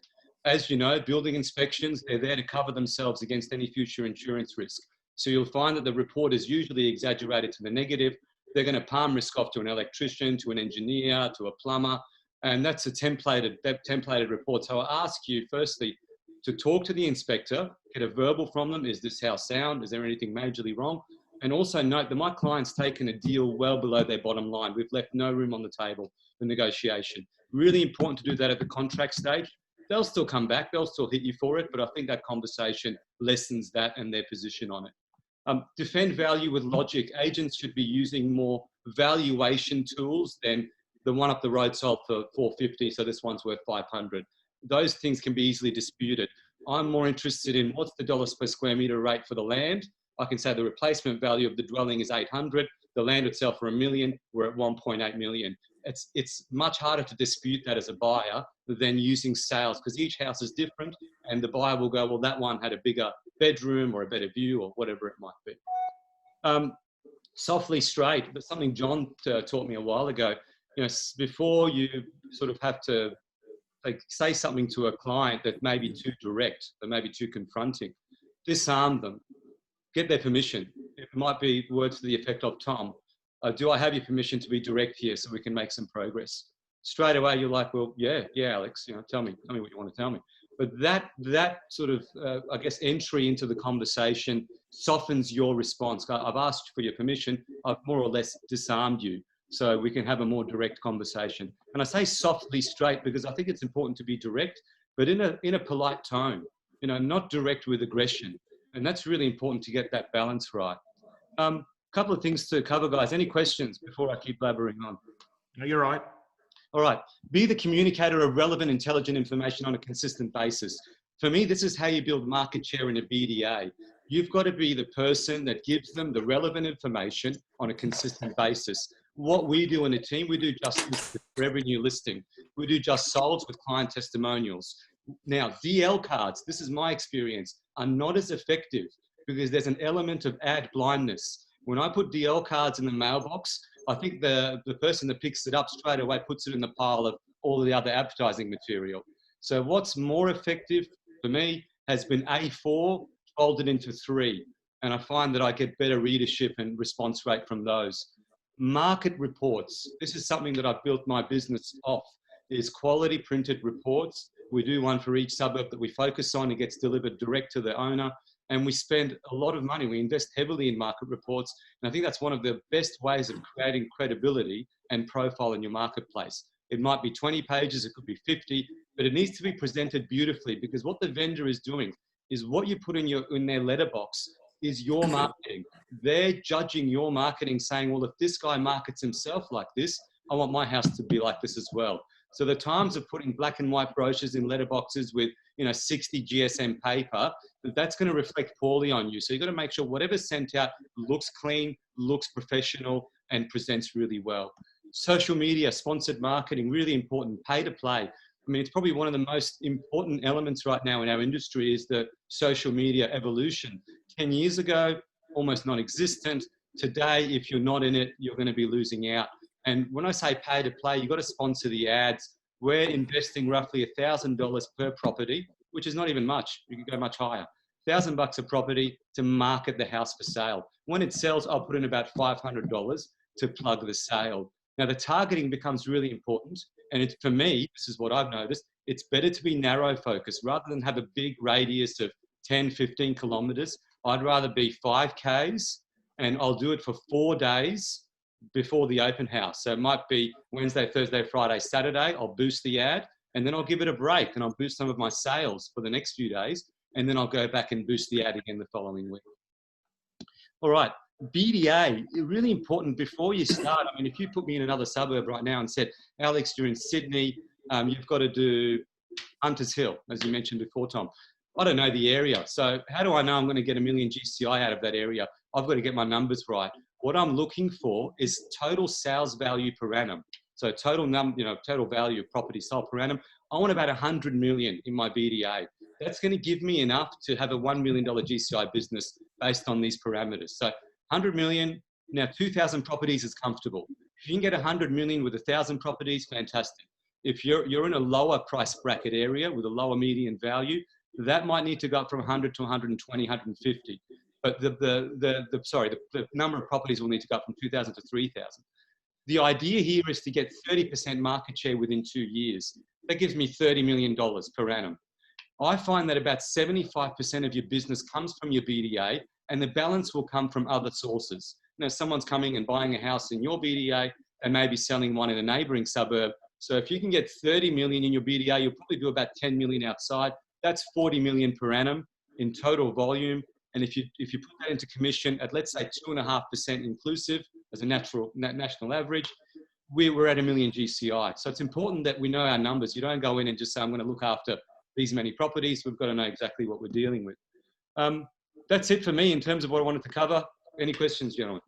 as you know, building inspections, they're there to cover themselves against any future insurance risk. So you'll find that the report is usually exaggerated to the negative. They're going to palm risk off to an electrician, to an engineer, to a plumber, and that's a templated report. So I ask you, firstly, to talk to the inspector, get a verbal from them. Is this house sound? Is there anything majorly wrong? And also note that my client's taken a deal well below their bottom line. We've left no room on the table for negotiation. Really important to do that at the contract stage. They'll still come back. They'll still hit you for it. But I think that conversation lessens that and their position on it. Defend value with logic. Agents should be using more valuation tools than the one up the road sold for $450, so this one's worth $500. Those things can be easily disputed. I'm more interested in what's the dollars per square meter rate for the land. I can say the replacement value of the dwelling is 800. The land itself for $1 million, we're at 1.8 million. It's much harder to dispute that as a buyer than using sales, because each house is different and the buyer will go, well, that one had a bigger bedroom or a better view or whatever it might be. Softly straight, but something John taught me a while ago. You know, before you sort of have to say something to a client that may be too direct, that may be too confronting, disarm them, get their permission. It might be words to the effect of, Tom, do I have your permission to be direct here so we can make some progress? Straight away, you're like, well, yeah, Alex, you know, tell me what you want to tell me. But that sort of, I guess, entry into the conversation softens your response. I've asked for your permission. I've more or less disarmed you so we can have a more direct conversation. And I say softly straight because I think it's important to be direct, but in a polite tone, you know, not direct with aggression. And that's really important to get that balance right. Couple of things to cover, guys. Any questions before I keep blabbering on? No, you're right. All right. Be the communicator of relevant, intelligent information on a consistent basis. For me, this is how you build market share in a BDA. You've got to be the person that gives them the relevant information on a consistent basis. What we do in a team, we do just revenue listing. We do just solds with client testimonials. Now, DL cards, this is my experience, are not as effective because there's an element of ad blindness. When I put DL cards in the mailbox, I think the person that picks it up straight away puts it in the pile of all the other advertising material. So what's more effective for me has been A4 folded into 3. And I find that I get better readership and response rate from those. Market reports. This is something that I've built my business off, is quality printed reports. We do one for each suburb that we focus on. It gets delivered direct to the owner. And we spend a lot of money. We invest heavily in market reports. And I think that's one of the best ways of creating credibility and profile in your marketplace. It might be 20 pages, it could be 50, but it needs to be presented beautifully, because what the vendor is doing is what you put in their letterbox is your marketing. They're judging your marketing, saying, well, if this guy markets himself like this, I want my house to be like this as well. So the times of putting black and white brochures in letterboxes with 60 GSM paper, that's going to reflect poorly on you. So you've got to make sure whatever's sent out looks clean, looks professional, and presents really well. Social media, sponsored marketing, really important. Pay to play. I mean, it's probably one of the most important elements right now in our industry is the social media evolution. 10 years ago, almost non-existent. Today, if you're not in it, you're going to be losing out. And when I say pay to play, you've got to sponsor the ads. We're investing roughly $1,000 per property, which is not even much. You can go much higher. $1,000 a property to market the house for sale. When it sells, I'll put in about $500 to plug the sale. Now, the targeting becomes really important. And for me, this is what I've noticed, it's better to be narrow focused rather than have a big radius of 10, 15 kilometers. I'd rather be 5Ks, and I'll do it for 4 days before the open house. So it might be Wednesday, Thursday, Friday, Saturday. I'll boost the ad, and then I'll give it a break, and I'll boost some of my sales for the next few days, and then I'll go back and boost the ad again the following week. All right, BDA, really important before you start. I mean, if you put me in another suburb right now and said, Alex, you're in Sydney, you've got to do Hunters Hill, as you mentioned before, Tom. I don't know the area. So how do I know I'm going to get $1 million GCI out of that area? I've got to get my numbers right. What I'm looking for is total sales value per annum. So total value of property sold per annum. I want about 100 million in my BDA. That's going to give me enough to have a $1 million GCI business based on these parameters. So 100 million, now 2,000 properties is comfortable. If you can get 100 million with 1,000 properties, fantastic. If you're in a lower price bracket area with a lower median value, that might need to go up from 100 to 120, 150. But the number of properties will need to go up from 2,000 to 3,000. The idea here is to get 30% market share within 2 years. That gives me $30 million per annum. I find that about 75% of your business comes from your BDA, and the balance will come from other sources. Now, someone's coming and buying a house in your BDA and maybe selling one in a neighboring suburb. So if you can get 30 million in your BDA, you'll probably do about 10 million outside. That's 40 million per annum in total volume. And if you put that into commission at, let's say, 2.5% inclusive as a national average, we're at $1 million GCI. So it's important that we know our numbers. You don't go in and just say, I'm going to look after these many properties. We've got to know exactly what we're dealing with. That's it for me in terms of what I wanted to cover. Any questions, gentlemen?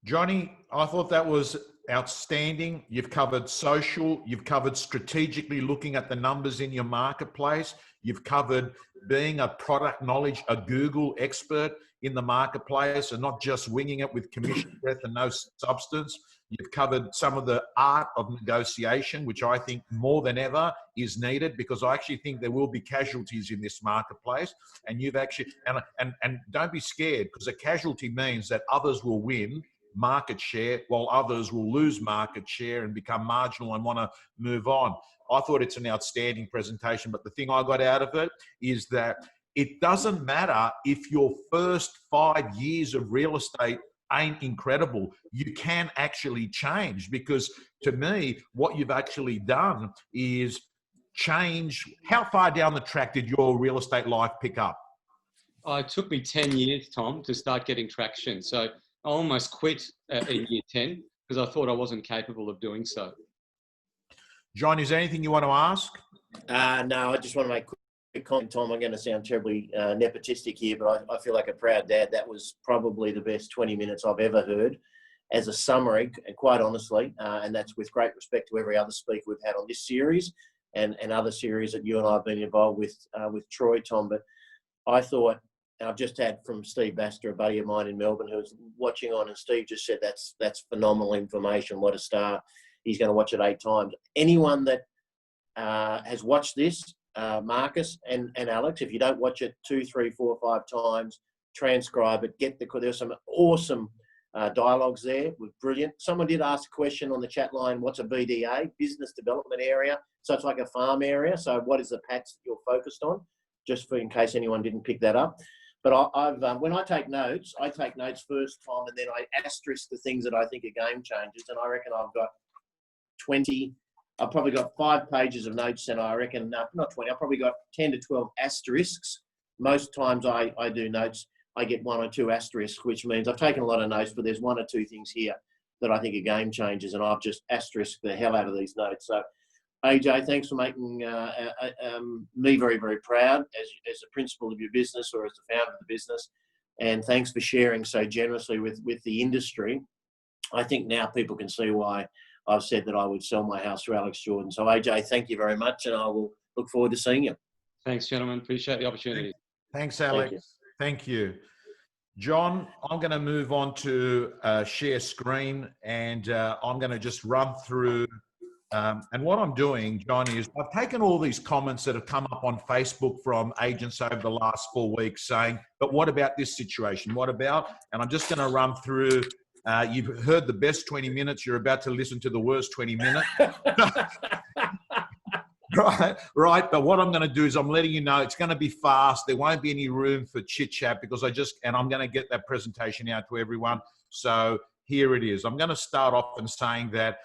Johnny, I thought that was outstanding. You've covered social, you've covered strategically looking at the numbers in your marketplace, you've covered being a product knowledge, a Google expert in the marketplace and not just winging it with commission breath and no substance. You've covered some of the art of negotiation, which I think more than ever is needed, because I actually think there will be casualties in this marketplace. And you've actually, and don't be scared, because a casualty means that others will win market share while others will lose market share and become marginal and want to move on. I thought it's an outstanding presentation, but the thing I got out of it is that it doesn't matter if your first 5 years of real estate ain't incredible. You can actually change, because to me, what you've actually done is change. How far down the track did your real estate life pick up? It took me 10 years, Tom, to start getting traction. So I almost quit in year 10 because I thought I wasn't capable of doing so. John, is there anything you want to ask? No, I just want to make a quick comment, Tom. I'm going to sound terribly nepotistic here, but I feel like a proud dad. That was probably the best 20 minutes I've ever heard as a summary, quite honestly, and that's with great respect to every other speaker we've had on this series and other series that you and I have been involved with Troy, Tom. But I thought, and I've just had from Steve Baster, a buddy of mine in Melbourne, who was watching on, and Steve just said that's phenomenal information. What a star. He's going to watch it 8 times. Anyone that has watched this, Marcus and Alex, if you don't watch it 2, 3, 4, 5 times, transcribe it, there's some awesome dialogues there. It was brilliant. Someone did ask a question on the chat line, what's a BDA? Business Development Area. So it's like a farm area. So what is the patch that you're focused on? just for in case anyone didn't pick that up. But I've when I take notes first, Tom, and then I asterisk the things that I think are game changers. And I reckon I've got 20. I've probably got 5 pages of notes, and I reckon not 20. I've probably got 10 to 12 asterisks. Most times I do notes, I get 1 or 2 asterisks, which means I've taken a lot of notes, but there's 1 or 2 things here that I think are game changers, and I've just asterisked the hell out of these notes. So, AJ, thanks for making me very, very proud as a principal of your business or as the founder of the business. And thanks for sharing so generously with the industry. I think now people can see why I've said that I would sell my house to Alex Jordan. So, AJ, thank you very much, and I will look forward to seeing you. Thanks, gentlemen. Appreciate the opportunity. Thanks, Alex. Thank you. John, I'm going to move on to share screen, and I'm going to just run through. And what I'm doing, John, is I've taken all these comments that have come up on Facebook from agents over the last 4 weeks saying, but what about this situation? What about? And I'm just going to run through. You've heard the best 20 minutes. You're about to listen to the worst 20 minutes. Right. But what I'm going to do is I'm letting you know it's going to be fast. There won't be any room for chit chat because I'm going to get that presentation out to everyone. So here it is. I'm going to start off in saying that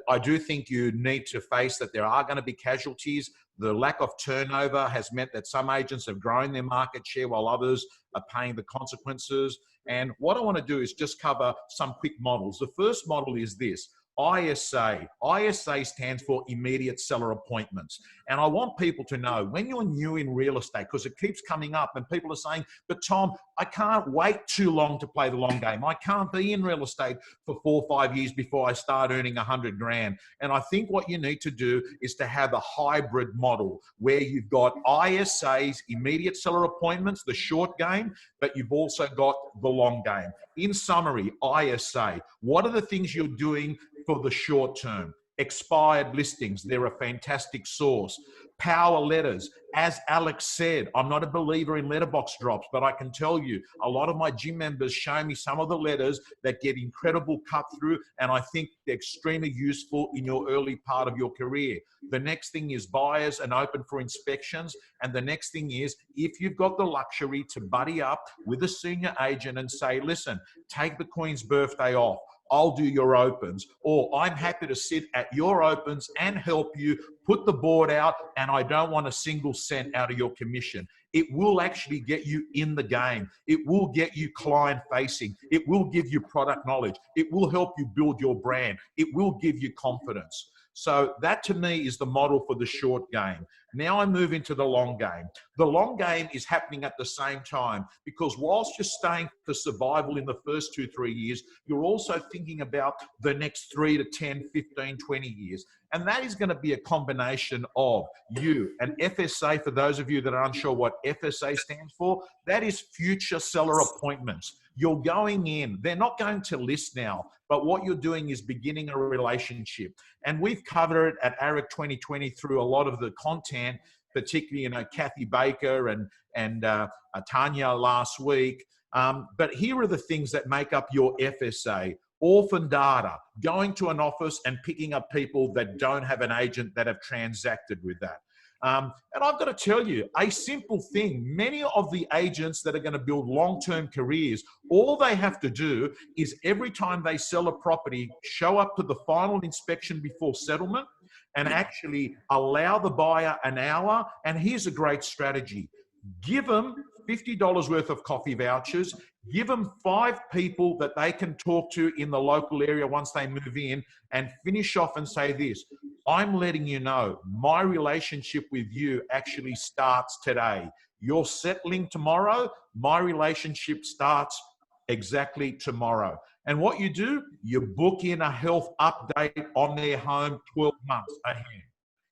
I do think you need to face that there are going to be casualties. The lack of turnover has meant that some agents have grown their market share while others are paying the consequences. And what I want to do is just cover some quick models. The first model is this. ISA. ISA stands for immediate seller appointments. And I want people to know when you're new in real estate, because it keeps coming up and people are saying, but Tom, I can't wait too long to play the long game. I can't be in real estate for 4 or 5 years before I start earning 100 grand. And I think what you need to do is to have a hybrid model where you've got ISAs, immediate seller appointments, the short game, but you've also got the long game. In summary, ISA, what are the things you're doing for the short term? Expired listings, they're a fantastic source. Power letters, as Alex said, I'm not a believer in letterbox drops, but I can tell you a lot of my gym members show me some of the letters that get incredible cut through, and I think they're extremely useful in your early part of your career. The next thing is buyers and open for inspections. And the next thing is, if you've got the luxury to buddy up with a senior agent and say, listen, take the Queen's birthday off, I'll do your opens, or I'm happy to sit at your opens and help you put the board out, and I don't want a single cent out of your commission. It will actually get you in the game. It will get you client facing. It will give you product knowledge. It will help you build your brand. It will give you confidence. So that to me is the model for the short game. Now I move into the long game. The long game is happening at the same time because whilst you're staying for survival in the first 2-3 years, you're also thinking about the next 3 to 10, 15, 20 years. And that is going to be a combination of you. And FSA, for those of you that are unsure what FSA stands for, that is future seller appointments. You're going in, they're not going to list now, but what you're doing is beginning a relationship. And we've covered it at AREC 2020 through a lot of the content, particularly, Kathy Baker and Tanya last week. But here are the things that make up your FSA. Orphan data, going to an office and picking up people that don't have an agent that have transacted with that. And I've got to tell you, a simple thing, many of the agents that are going to build long-term careers, all they have to do is every time they sell a property, show up to the final inspection before settlement and actually allow the buyer an hour. And here's a great strategy. Give them $50 worth of coffee vouchers, give them 5 people that they can talk to in the local area once they move in, and finish off and say this, I'm letting you know my relationship with you actually starts today. You're settling tomorrow, my relationship starts exactly tomorrow. And what you do, you book in a health update on their home 12 months ahead.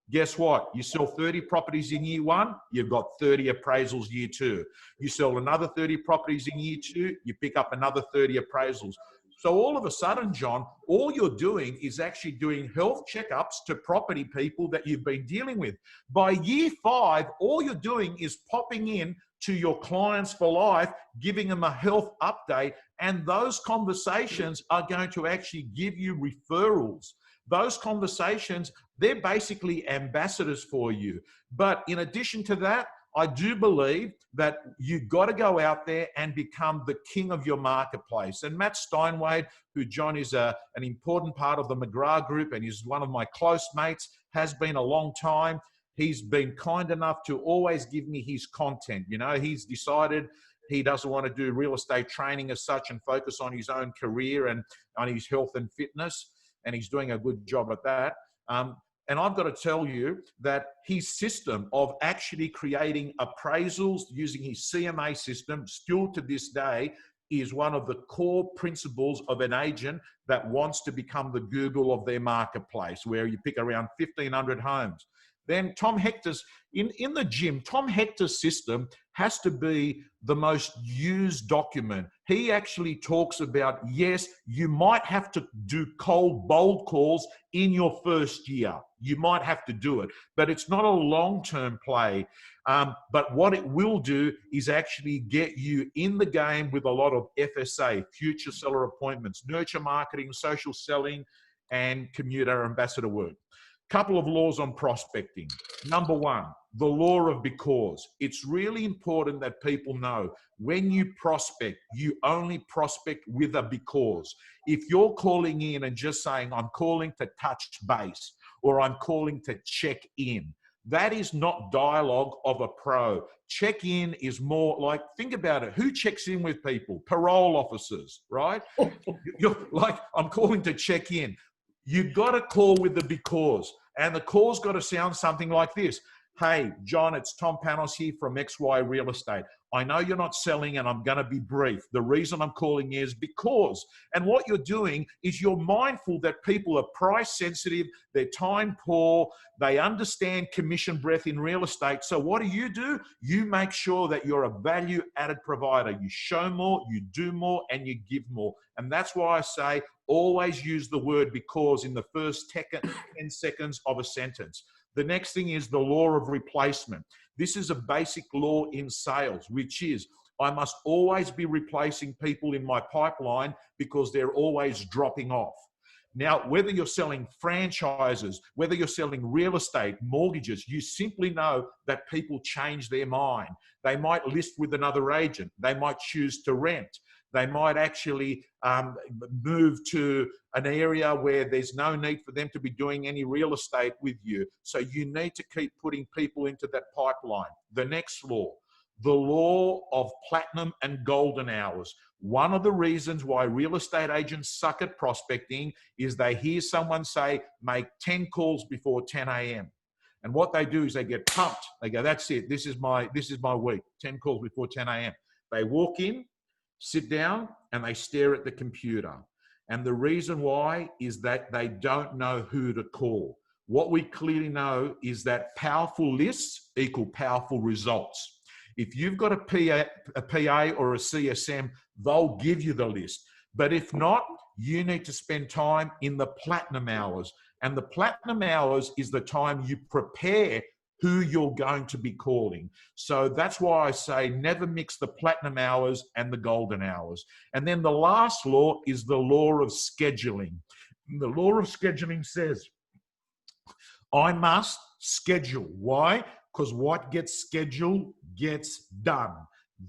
Guess what? You sell 30 properties in year 1, you've got 30 appraisals year 2. You sell another 30 properties in year 2, you pick up another 30 appraisals. So all of a sudden, John, all you're doing is actually doing health checkups to property people that you've been dealing with. By year 5, all you're doing is popping in to your clients for life, giving them a health update, and those conversations are going to actually give you referrals. Those conversations, they're basically ambassadors for you. But in addition to that, I do believe that you've got to go out there and become the king of your marketplace. And Matt Steinwade, who, John, is an important part of the McGrath group and is one of my close mates, has been a long time. He's been kind enough to always give me his content. You know, he's decided he doesn't want to do real estate training as such and focus on his own career and on his health and fitness. And he's doing a good job at that. And I've got to tell you that his system of actually creating appraisals using his CMA system still to this day is one of the core principles of an agent that wants to become the Google of their marketplace, where you pick around 1,500 homes. Then Tom Hector's, in the gym, Tom Hector's system has to be the most used document. He actually talks about, yes, you might have to do cold, bold calls in your first year. You might have to do it, but it's not a long-term play. But what it will do is actually get you in the game with a lot of FSA, future seller appointments, nurture marketing, social selling, and commuter ambassador work. Couple of laws on prospecting. Number one, the law of because. It's really important that people know when you prospect, you only prospect with a because. If you're calling in and just saying, I'm calling to touch base, or I'm calling to check in, that is not dialogue of a pro. Check in is more like, think about it. Who checks in with people? Parole officers, right? You're like, I'm calling to check in. You've got to call with the because, and the call's got to sound something like this. Hey, John, it's Tom Panos here from XY Real Estate. I know you're not selling and I'm going to be brief. The reason I'm calling is because, and what you're doing is you're mindful that people are price sensitive, they're time poor, they understand commission breath in real estate. So what do? You make sure that you're a value added provider. You show more, you do more, and you give more. And that's why I say always use the word because in the first 10 seconds of a sentence. The next thing is the law of replacement. This is a basic law in sales, which is I must always be replacing people in my pipeline because they're always dropping off. Now, whether you're selling franchises, whether you're selling real estate, mortgages, you simply know that people change their mind. They might list with another agent. They might choose to rent. They might actually move to an area where there's no need for them to be doing any real estate with you. So you need to keep putting people into that pipeline. The next law, the law of platinum and golden hours. One of the reasons why real estate agents suck at prospecting is they hear someone say, make 10 calls before 10 a.m. And what they do is they get pumped. They go, that's it. This is my week. 10 calls before 10 a.m. They walk in, sit down, and they stare at the computer. And the reason why is that they don't know who to call. What we clearly know is that powerful lists equal powerful results. If you've got a PA or a CSM, they'll give you the list. But if not, you need to spend time in the platinum hours. And the platinum hours is the time you prepare who you're going to be calling. So that's why I say never mix the platinum hours and the golden hours. And then the last law is the law of scheduling. The law of scheduling says, I must schedule. Why? Because what gets scheduled gets done.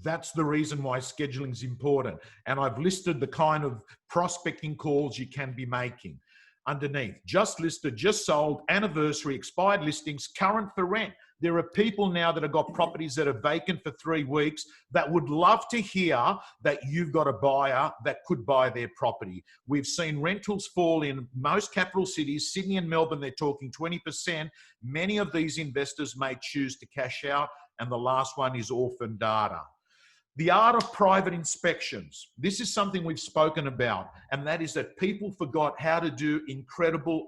That's the reason why scheduling is important. And I've listed the kind of prospecting calls you can be making. Underneath, just listed, just sold, anniversary, expired listings, current for rent. There are people now that have got properties that are vacant for 3 weeks that would love to hear that you've got a buyer that could buy their property. We've seen rentals fall in most capital cities, Sydney and Melbourne, they're talking 20%. Many of these investors may choose to cash out. And the last one is orphan data. The art of private inspections. This is something we've spoken about, and that is that people forgot how to do incredible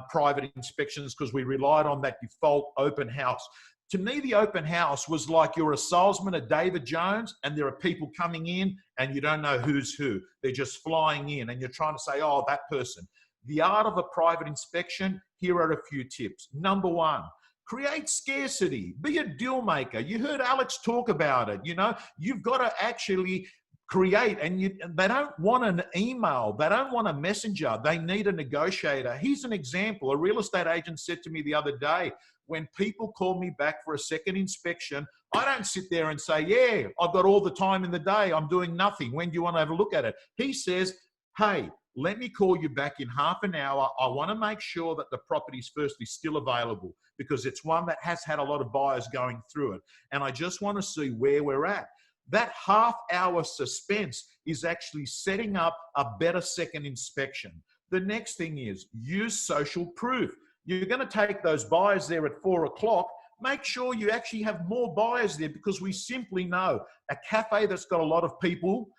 private inspections because we relied on that default open house. To me, the open house was like you're a salesman at David Jones and there are people coming in and you don't know who's who. They're just flying in and you're trying to say, oh, that person. The art of a private inspection, here are a few tips. Number one, create scarcity. Be a deal maker. You heard Alex talk about it. You know, you've got to actually create, and they don't want an email. They don't want a messenger. They need a negotiator. Here's an example. A real estate agent said to me the other day, when people call me back for a second inspection, I don't sit there and say, yeah, I've got all the time in the day. I'm doing nothing. When do you want to have a look at it? He says, hey, let me call you back in half an hour. I want to make sure that the property is firstly still available, because it's one that has had a lot of buyers going through it. And I just want to see where we're at. That half-hour suspense is actually setting up a better second inspection. The next thing is use social proof. You're going to take those buyers there at 4 o'clock. Make sure you actually have more buyers there, because we simply know a cafe that's got a lot of people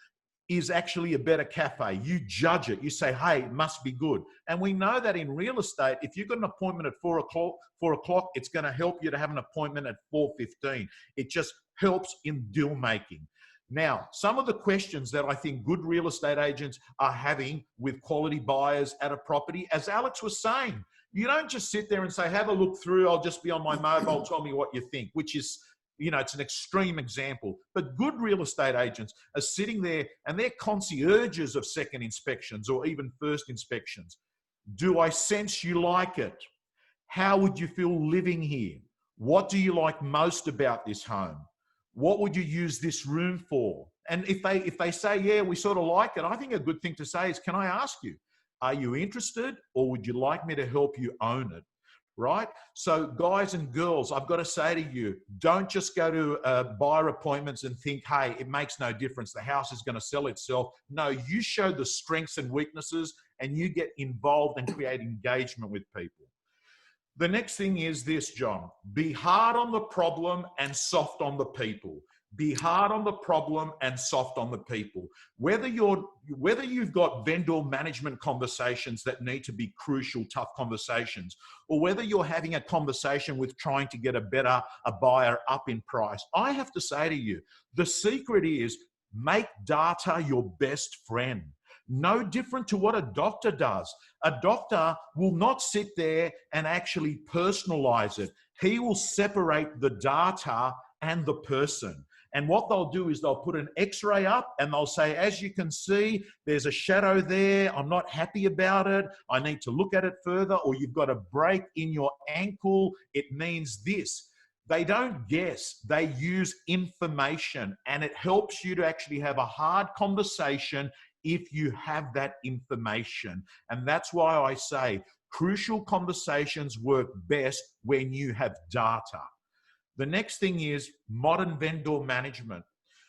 is actually a better cafe. You judge it. You say, hey, it must be good. And we know that in real estate, if you've got an appointment at 4 o'clock, it's going to help you to have an appointment at 4:15. It just helps in deal making. Now, some of the questions that I think good real estate agents are having with quality buyers at a property, as Alex was saying, you don't just sit there and say, have a look through, I'll just be on my mobile, tell me what you think, which is, it's an extreme example. But good real estate agents are sitting there and they're concierges of second inspections or even first inspections. Do I sense you like it? How would you feel living here? What do you like most about this home? What would you use this room for? And if they say, yeah, we sort of like it, I think a good thing to say is, can I ask you, are you interested, or would you like me to help you own it? Right? So guys and girls, I've got to say to you, don't just go to buyer appointments and think, hey, it makes no difference. The house is going to sell itself. No, you show the strengths and weaknesses and you get involved and create engagement with people. The next thing is this, John. Be hard on the problem and soft on the people. Be hard on the problem and soft on the people. Whether you've got vendor management conversations that need to be crucial, tough conversations, or whether you're having a conversation with trying to get a buyer up in price, I have to say to you, the secret is make data your best friend. No different to what a doctor does. A doctor will not sit there and actually personalize it. He will separate the data and the person. And what they'll do is they'll put an X-ray up and they'll say, as you can see, there's a shadow there. I'm not happy about it. I need to look at it further. Or you've got a break in your ankle. It means this. They don't guess. They use information, and it helps you to actually have a hard conversation if you have that information. And that's why I say crucial conversations work best when you have data. The next thing is modern vendor management.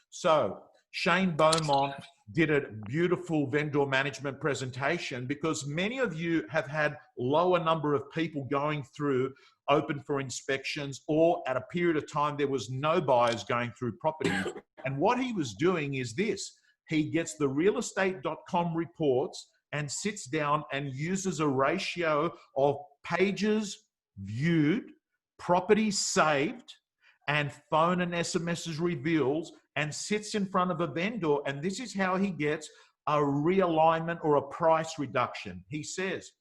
So Shane Beaumont did a beautiful vendor management presentation, because many of you have had lower number of people going through open for inspections, or at a period of time there was no buyers going through property. And what he was doing is this. He gets the realestate.com reports and sits down and uses a ratio of pages viewed, properties saved, and phone and SMSs reveals, and sits in front of a vendor. And this is how he gets a realignment or a price reduction. He says,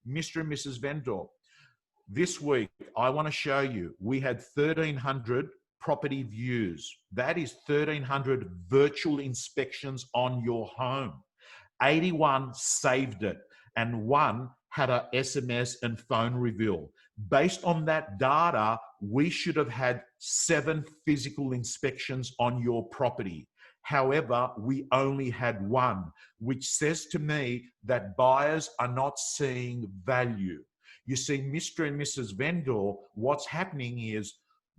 Mr. and Mrs. Vendor, this week, I want to show you, we had 1,300 property views. That is 1,300 virtual inspections on your home. 81 saved it, and 1 had a SMS and phone reveal. Based on that data, we should have had 7 physical inspections on your property. However, we only had 1, which says to me that buyers are not seeing value. You see, Mr. and Mrs. Vendor, what's happening is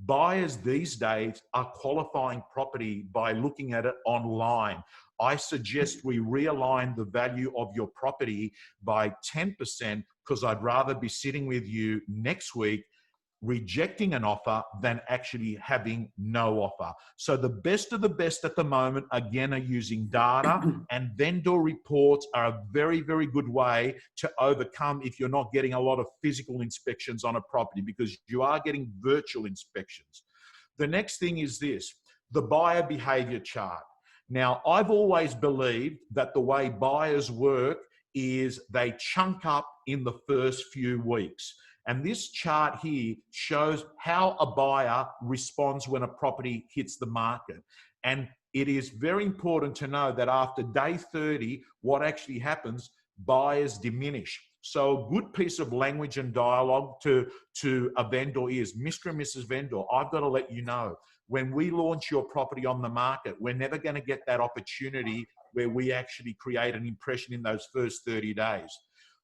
buyers these days are qualifying property by looking at it online. I suggest we realign the value of your property by 10%, because I'd rather be sitting with you next week rejecting an offer than actually having no offer. So the best of the best at the moment, again, are using data, and vendor reports are a very, very good way to overcome if you're not getting a lot of physical inspections on a property, because you are getting virtual inspections. The next thing is this, the buyer behavior chart. Now, I've always believed that the way buyers work is they chunk up in the first few weeks. And this chart here shows how a buyer responds when a property hits the market. And it is very important to know that after day 30, what actually happens, buyers diminish. So a good piece of language and dialogue to a vendor is, Mr. and Mrs. Vendor, I've got to let you know, when we launch your property on the market, we're never going to get that opportunity where we actually create an impression in those first 30 days.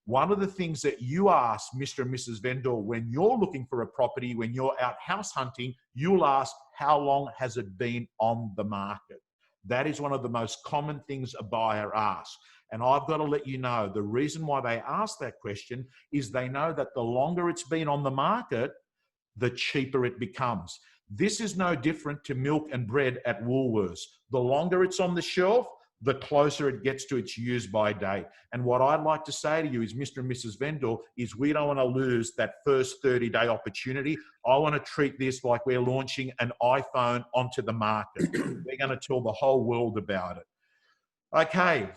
One of the things that you ask Mr. and Mrs. Vendor when you're looking for a property, when you're out house hunting, you'll ask, how long has it been on the market? That is one of the most common things a buyer asks. And I've got to let you know, the reason why they ask that question is they know that the longer it's been on the market, the cheaper it becomes. This is no different to milk and bread at Woolworths. The longer it's on the shelf, the closer it gets to its use by date. And what I'd like to say to you is, Mr. and Mrs. Vendor, is we don't want to lose that first 30-day opportunity. I want to treat this like we're launching an iPhone onto the market. We're going to tell the whole world about it. Okay,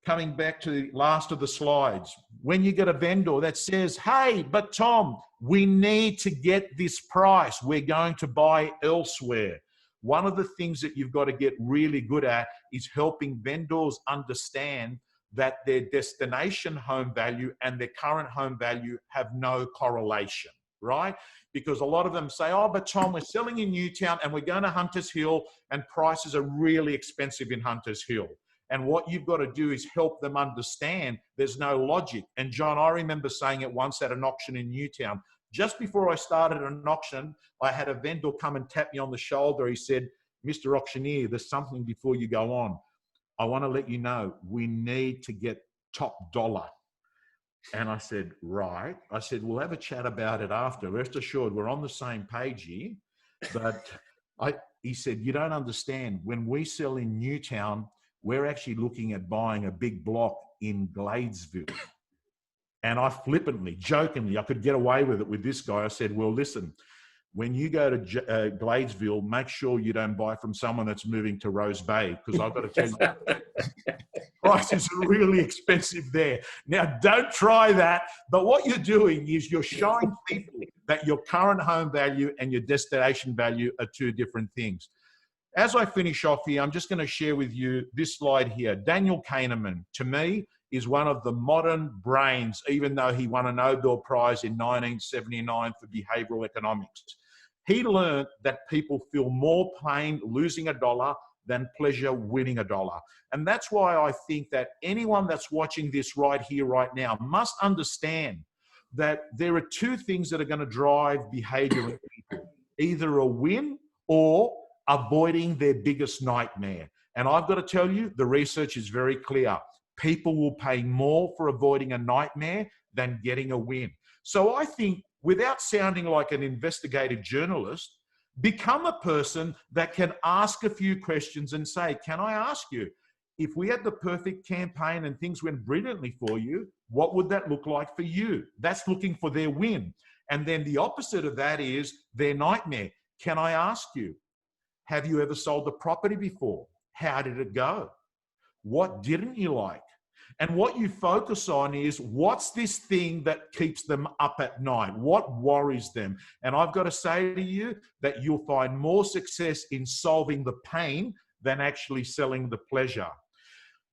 coming back to the last of the slides. When you get a vendor that says, hey, but Tom, we need to get this price. We're going to buy elsewhere. One of the things that you've got to get really good at is helping vendors understand that their destination home value and their current home value have no correlation, right? Because a lot of them say, oh, but Tom, we're selling in Newtown and we're going to Hunters Hill and prices are really expensive in Hunters Hill. And what you've got to do is help them understand there's no logic. And John, I remember saying it once at an auction in Newtown. Just before I started an auction, I had a vendor come and tap me on the shoulder. He said, Mr. Auctioneer, there's something before you go on. I want to let you know, we need to get top dollar. And I said, right. I said, we'll have a chat about it after. Rest assured, we're on the same page here. But he said, you don't understand. When we sell in Newtown, we're actually looking at buying a big block in Gladesville. And I flippantly, jokingly, I could get away with it with this guy. I said, well, listen, when you go to Gladesville, make sure you don't buy from someone that's moving to Rose Bay, because I've got to tell you, prices are really expensive there. Now, don't try that. But what you're doing is you're showing people that your current home value and your destination value are two different things. As I finish off here, I'm just going to share with you this slide here. Daniel Kahneman, to me, is one of the modern brains, even though he won a Nobel Prize in 1979 for behavioral economics. He learned that people feel more pain losing a dollar than pleasure winning a dollar. And that's why I think that anyone that's watching this right here, right now, must understand that there are two things that are going to drive behavior in people, either a win or avoiding their biggest nightmare. And I've got to tell you, the research is very clear. People will pay more for avoiding a nightmare than getting a win. So I think, without sounding like an investigative journalist, become a person that can ask a few questions and say, can I ask you, if we had the perfect campaign and things went brilliantly for you, what would that look like for you? That's looking for their win. And then the opposite of that is their nightmare. Can I ask you, have you ever sold a property before? How did it go? What didn't you like? And what you focus on is, what's this thing that keeps them up at night? What worries them? And I've got to say to you that you'll find more success in solving the pain than actually selling the pleasure.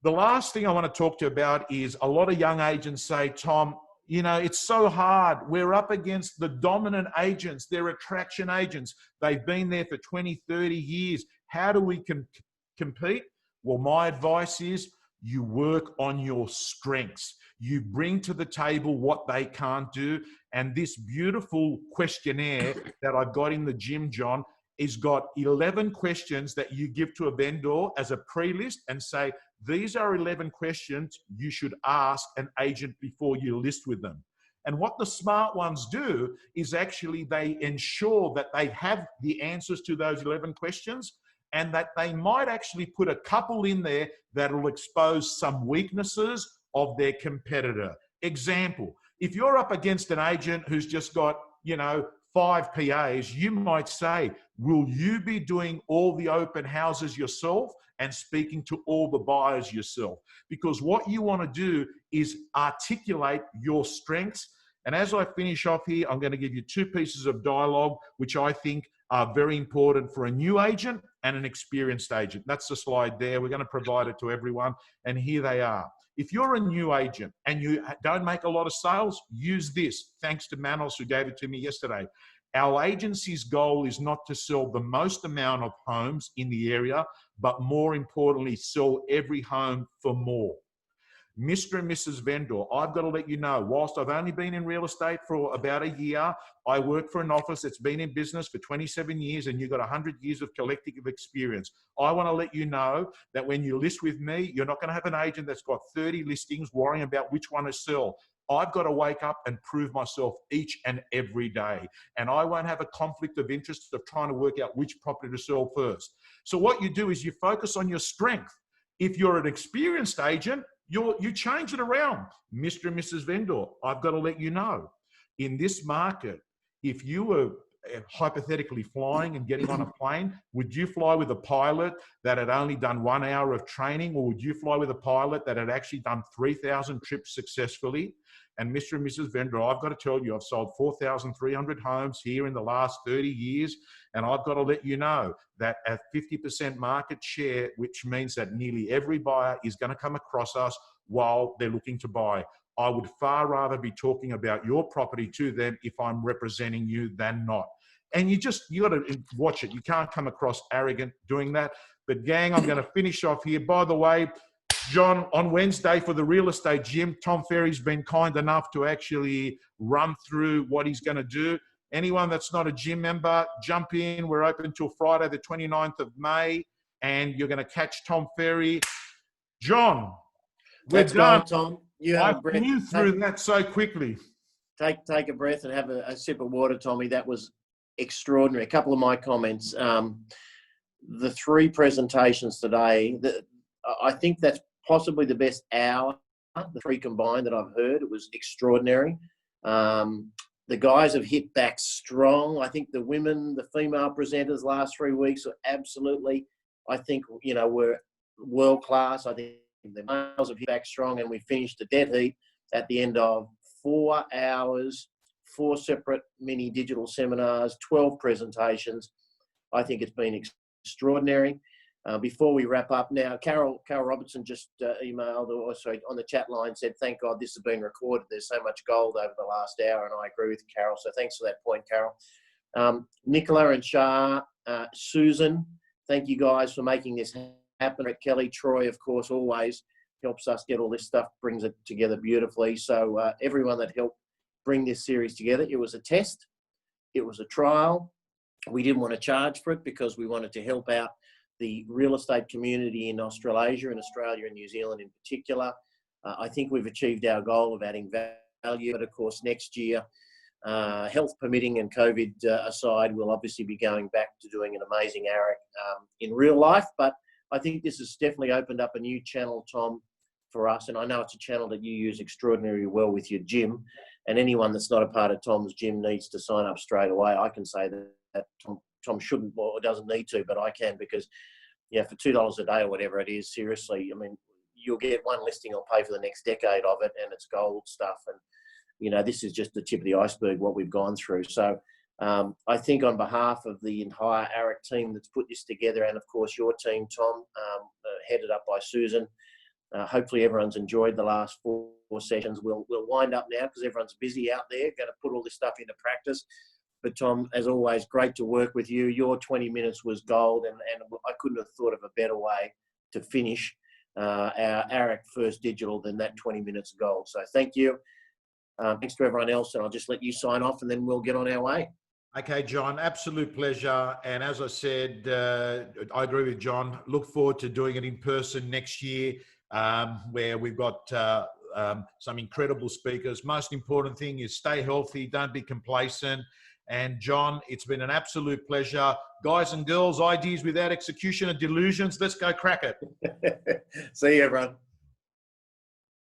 The last thing I want to talk to you about is, a lot of young agents say, Tom, you know, it's so hard. We're up against the dominant agents. They're attraction agents. They've been there for 20, 30 years. How do we compete? Well, my advice is, you work on your strengths. You bring to the table what they can't do. And this beautiful questionnaire that I've got in the gym, John, is got 11 questions that you give to a vendor as a pre-list and say, these are 11 questions you should ask an agent before you list with them. And what the smart ones do is actually they ensure that they have the answers to those 11 questions, and that they might actually put a couple in there that will expose some weaknesses of their competitor. Example, if you're up against an agent who's just got, 5 PAs, you might say, will you be doing all the open houses yourself and speaking to all the buyers yourself? Because what you want to do is articulate your strengths. And as I finish off here, I'm going to give you 2 pieces of dialogue, which I think are very important for a new agent and an experienced agent. That's the slide there. We're going to provide it to everyone. And here they are. If you're a new agent and you don't make a lot of sales, use this. Thanks to Panos, who gave it to me yesterday. Our agency's goal is not to sell the most amount of homes in the area, but more importantly, sell every home for more. Mr. and Mrs. Vendor, I've got to let you know, whilst I've only been in real estate for about a year, I work for an office that's been in business for 27 years and you've got 100 years of collective experience. I want to let you know that when you list with me, you're not going to have an agent that's got 30 listings worrying about which one to sell. I've got to wake up and prove myself each and every day. And I won't have a conflict of interest of trying to work out which property to sell first. So what you do is you focus on your strength. If you're an experienced agent, you change it around. Mr. and Mrs. Vendor, I've got to let you know, in this market, if you were hypothetically flying and getting on a plane, would you fly with a pilot that had only done 1 hour of training, or would you fly with a pilot that had actually done 3,000 trips successfully? And Mr. and Mrs. Vendor, I've got to tell you, I've sold 4,300 homes here in the last 30 years. And I've got to let you know that at 50% market share, which means that nearly every buyer is going to come across us while they're looking to buy. I would far rather be talking about your property to them if I'm representing you than not. And you got to watch it. You can't come across arrogant doing that. But gang, I'm going to finish off here. By the way, John, on Wednesday for the real estate gym, Tom Ferry's been kind enough to actually run through what he's going to do. Anyone that's not a gym member, jump in. We're open until Friday, the 29th of May, and you're going to catch Tom Ferry. John, we're done. Tom. You have a breath. I knew through that so quickly. Take a breath and have a sip of water, Tommy. That was extraordinary. A couple of my comments. The 3 presentations today, I think that's possibly the best hour, the 3 combined that I've heard. It was extraordinary. The guys have hit back strong. I think the female presenters last 3 weeks were absolutely, I think, were world class. I think the males have hit back strong, and we finished a dead heat at the end of 4 hours, 4 separate mini digital seminars, 12 presentations. I think it's been extraordinary. Before we wrap up now, Carol Robertson just emailed, or sorry, on the chat line said, thank God this has been recorded. There's so much gold over the last hour, and I agree with Carol. So thanks for that point, Carol. Nicola and Shah, Susan, thank you guys for making this happen. Kelly, Troy, of course, always helps us get all this stuff, brings it together beautifully. So everyone that helped bring this series together, it was a test. It was a trial. We didn't want to charge for it because we wanted to help out the real estate community in Australasia and Australia and New Zealand in particular. I think we've achieved our goal of adding value, but of course next year, health permitting and COVID aside, we'll obviously be going back to doing an amazing AREC in real life. But I think this has definitely opened up a new channel, Tom, for us. And I know it's a channel that you use extraordinarily well with your gym. And anyone that's not a part of Tom's gym needs to sign up straight away. I can say that Tom shouldn't or doesn't need to, but I can, because for $2 a day or whatever it is, seriously, I mean, you'll get one listing, I'll pay for the next decade of it, and it's gold stuff. And, this is just the tip of the iceberg, what we've gone through. So I think on behalf of the entire AREC team that's put this together, and of course your team, Tom, headed up by Susan, hopefully everyone's enjoyed the last 4 sessions. We'll wind up now because everyone's busy out there, going to put all this stuff into practice. But Tom, as always, great to work with you. Your 20 minutes was gold, and I couldn't have thought of a better way to finish our AREC First Digital than that 20 minutes of gold. So thank you. Thanks to everyone else, and I'll just let you sign off, and then we'll get on our way. Okay, John, absolute pleasure. And as I said, I agree with John. Look forward to doing it in person next year, where we've got some incredible speakers. Most important thing is stay healthy, don't be complacent. And John, it's been an absolute pleasure. Guys and girls, ideas without execution are delusions. Let's go crack it. See you, everyone.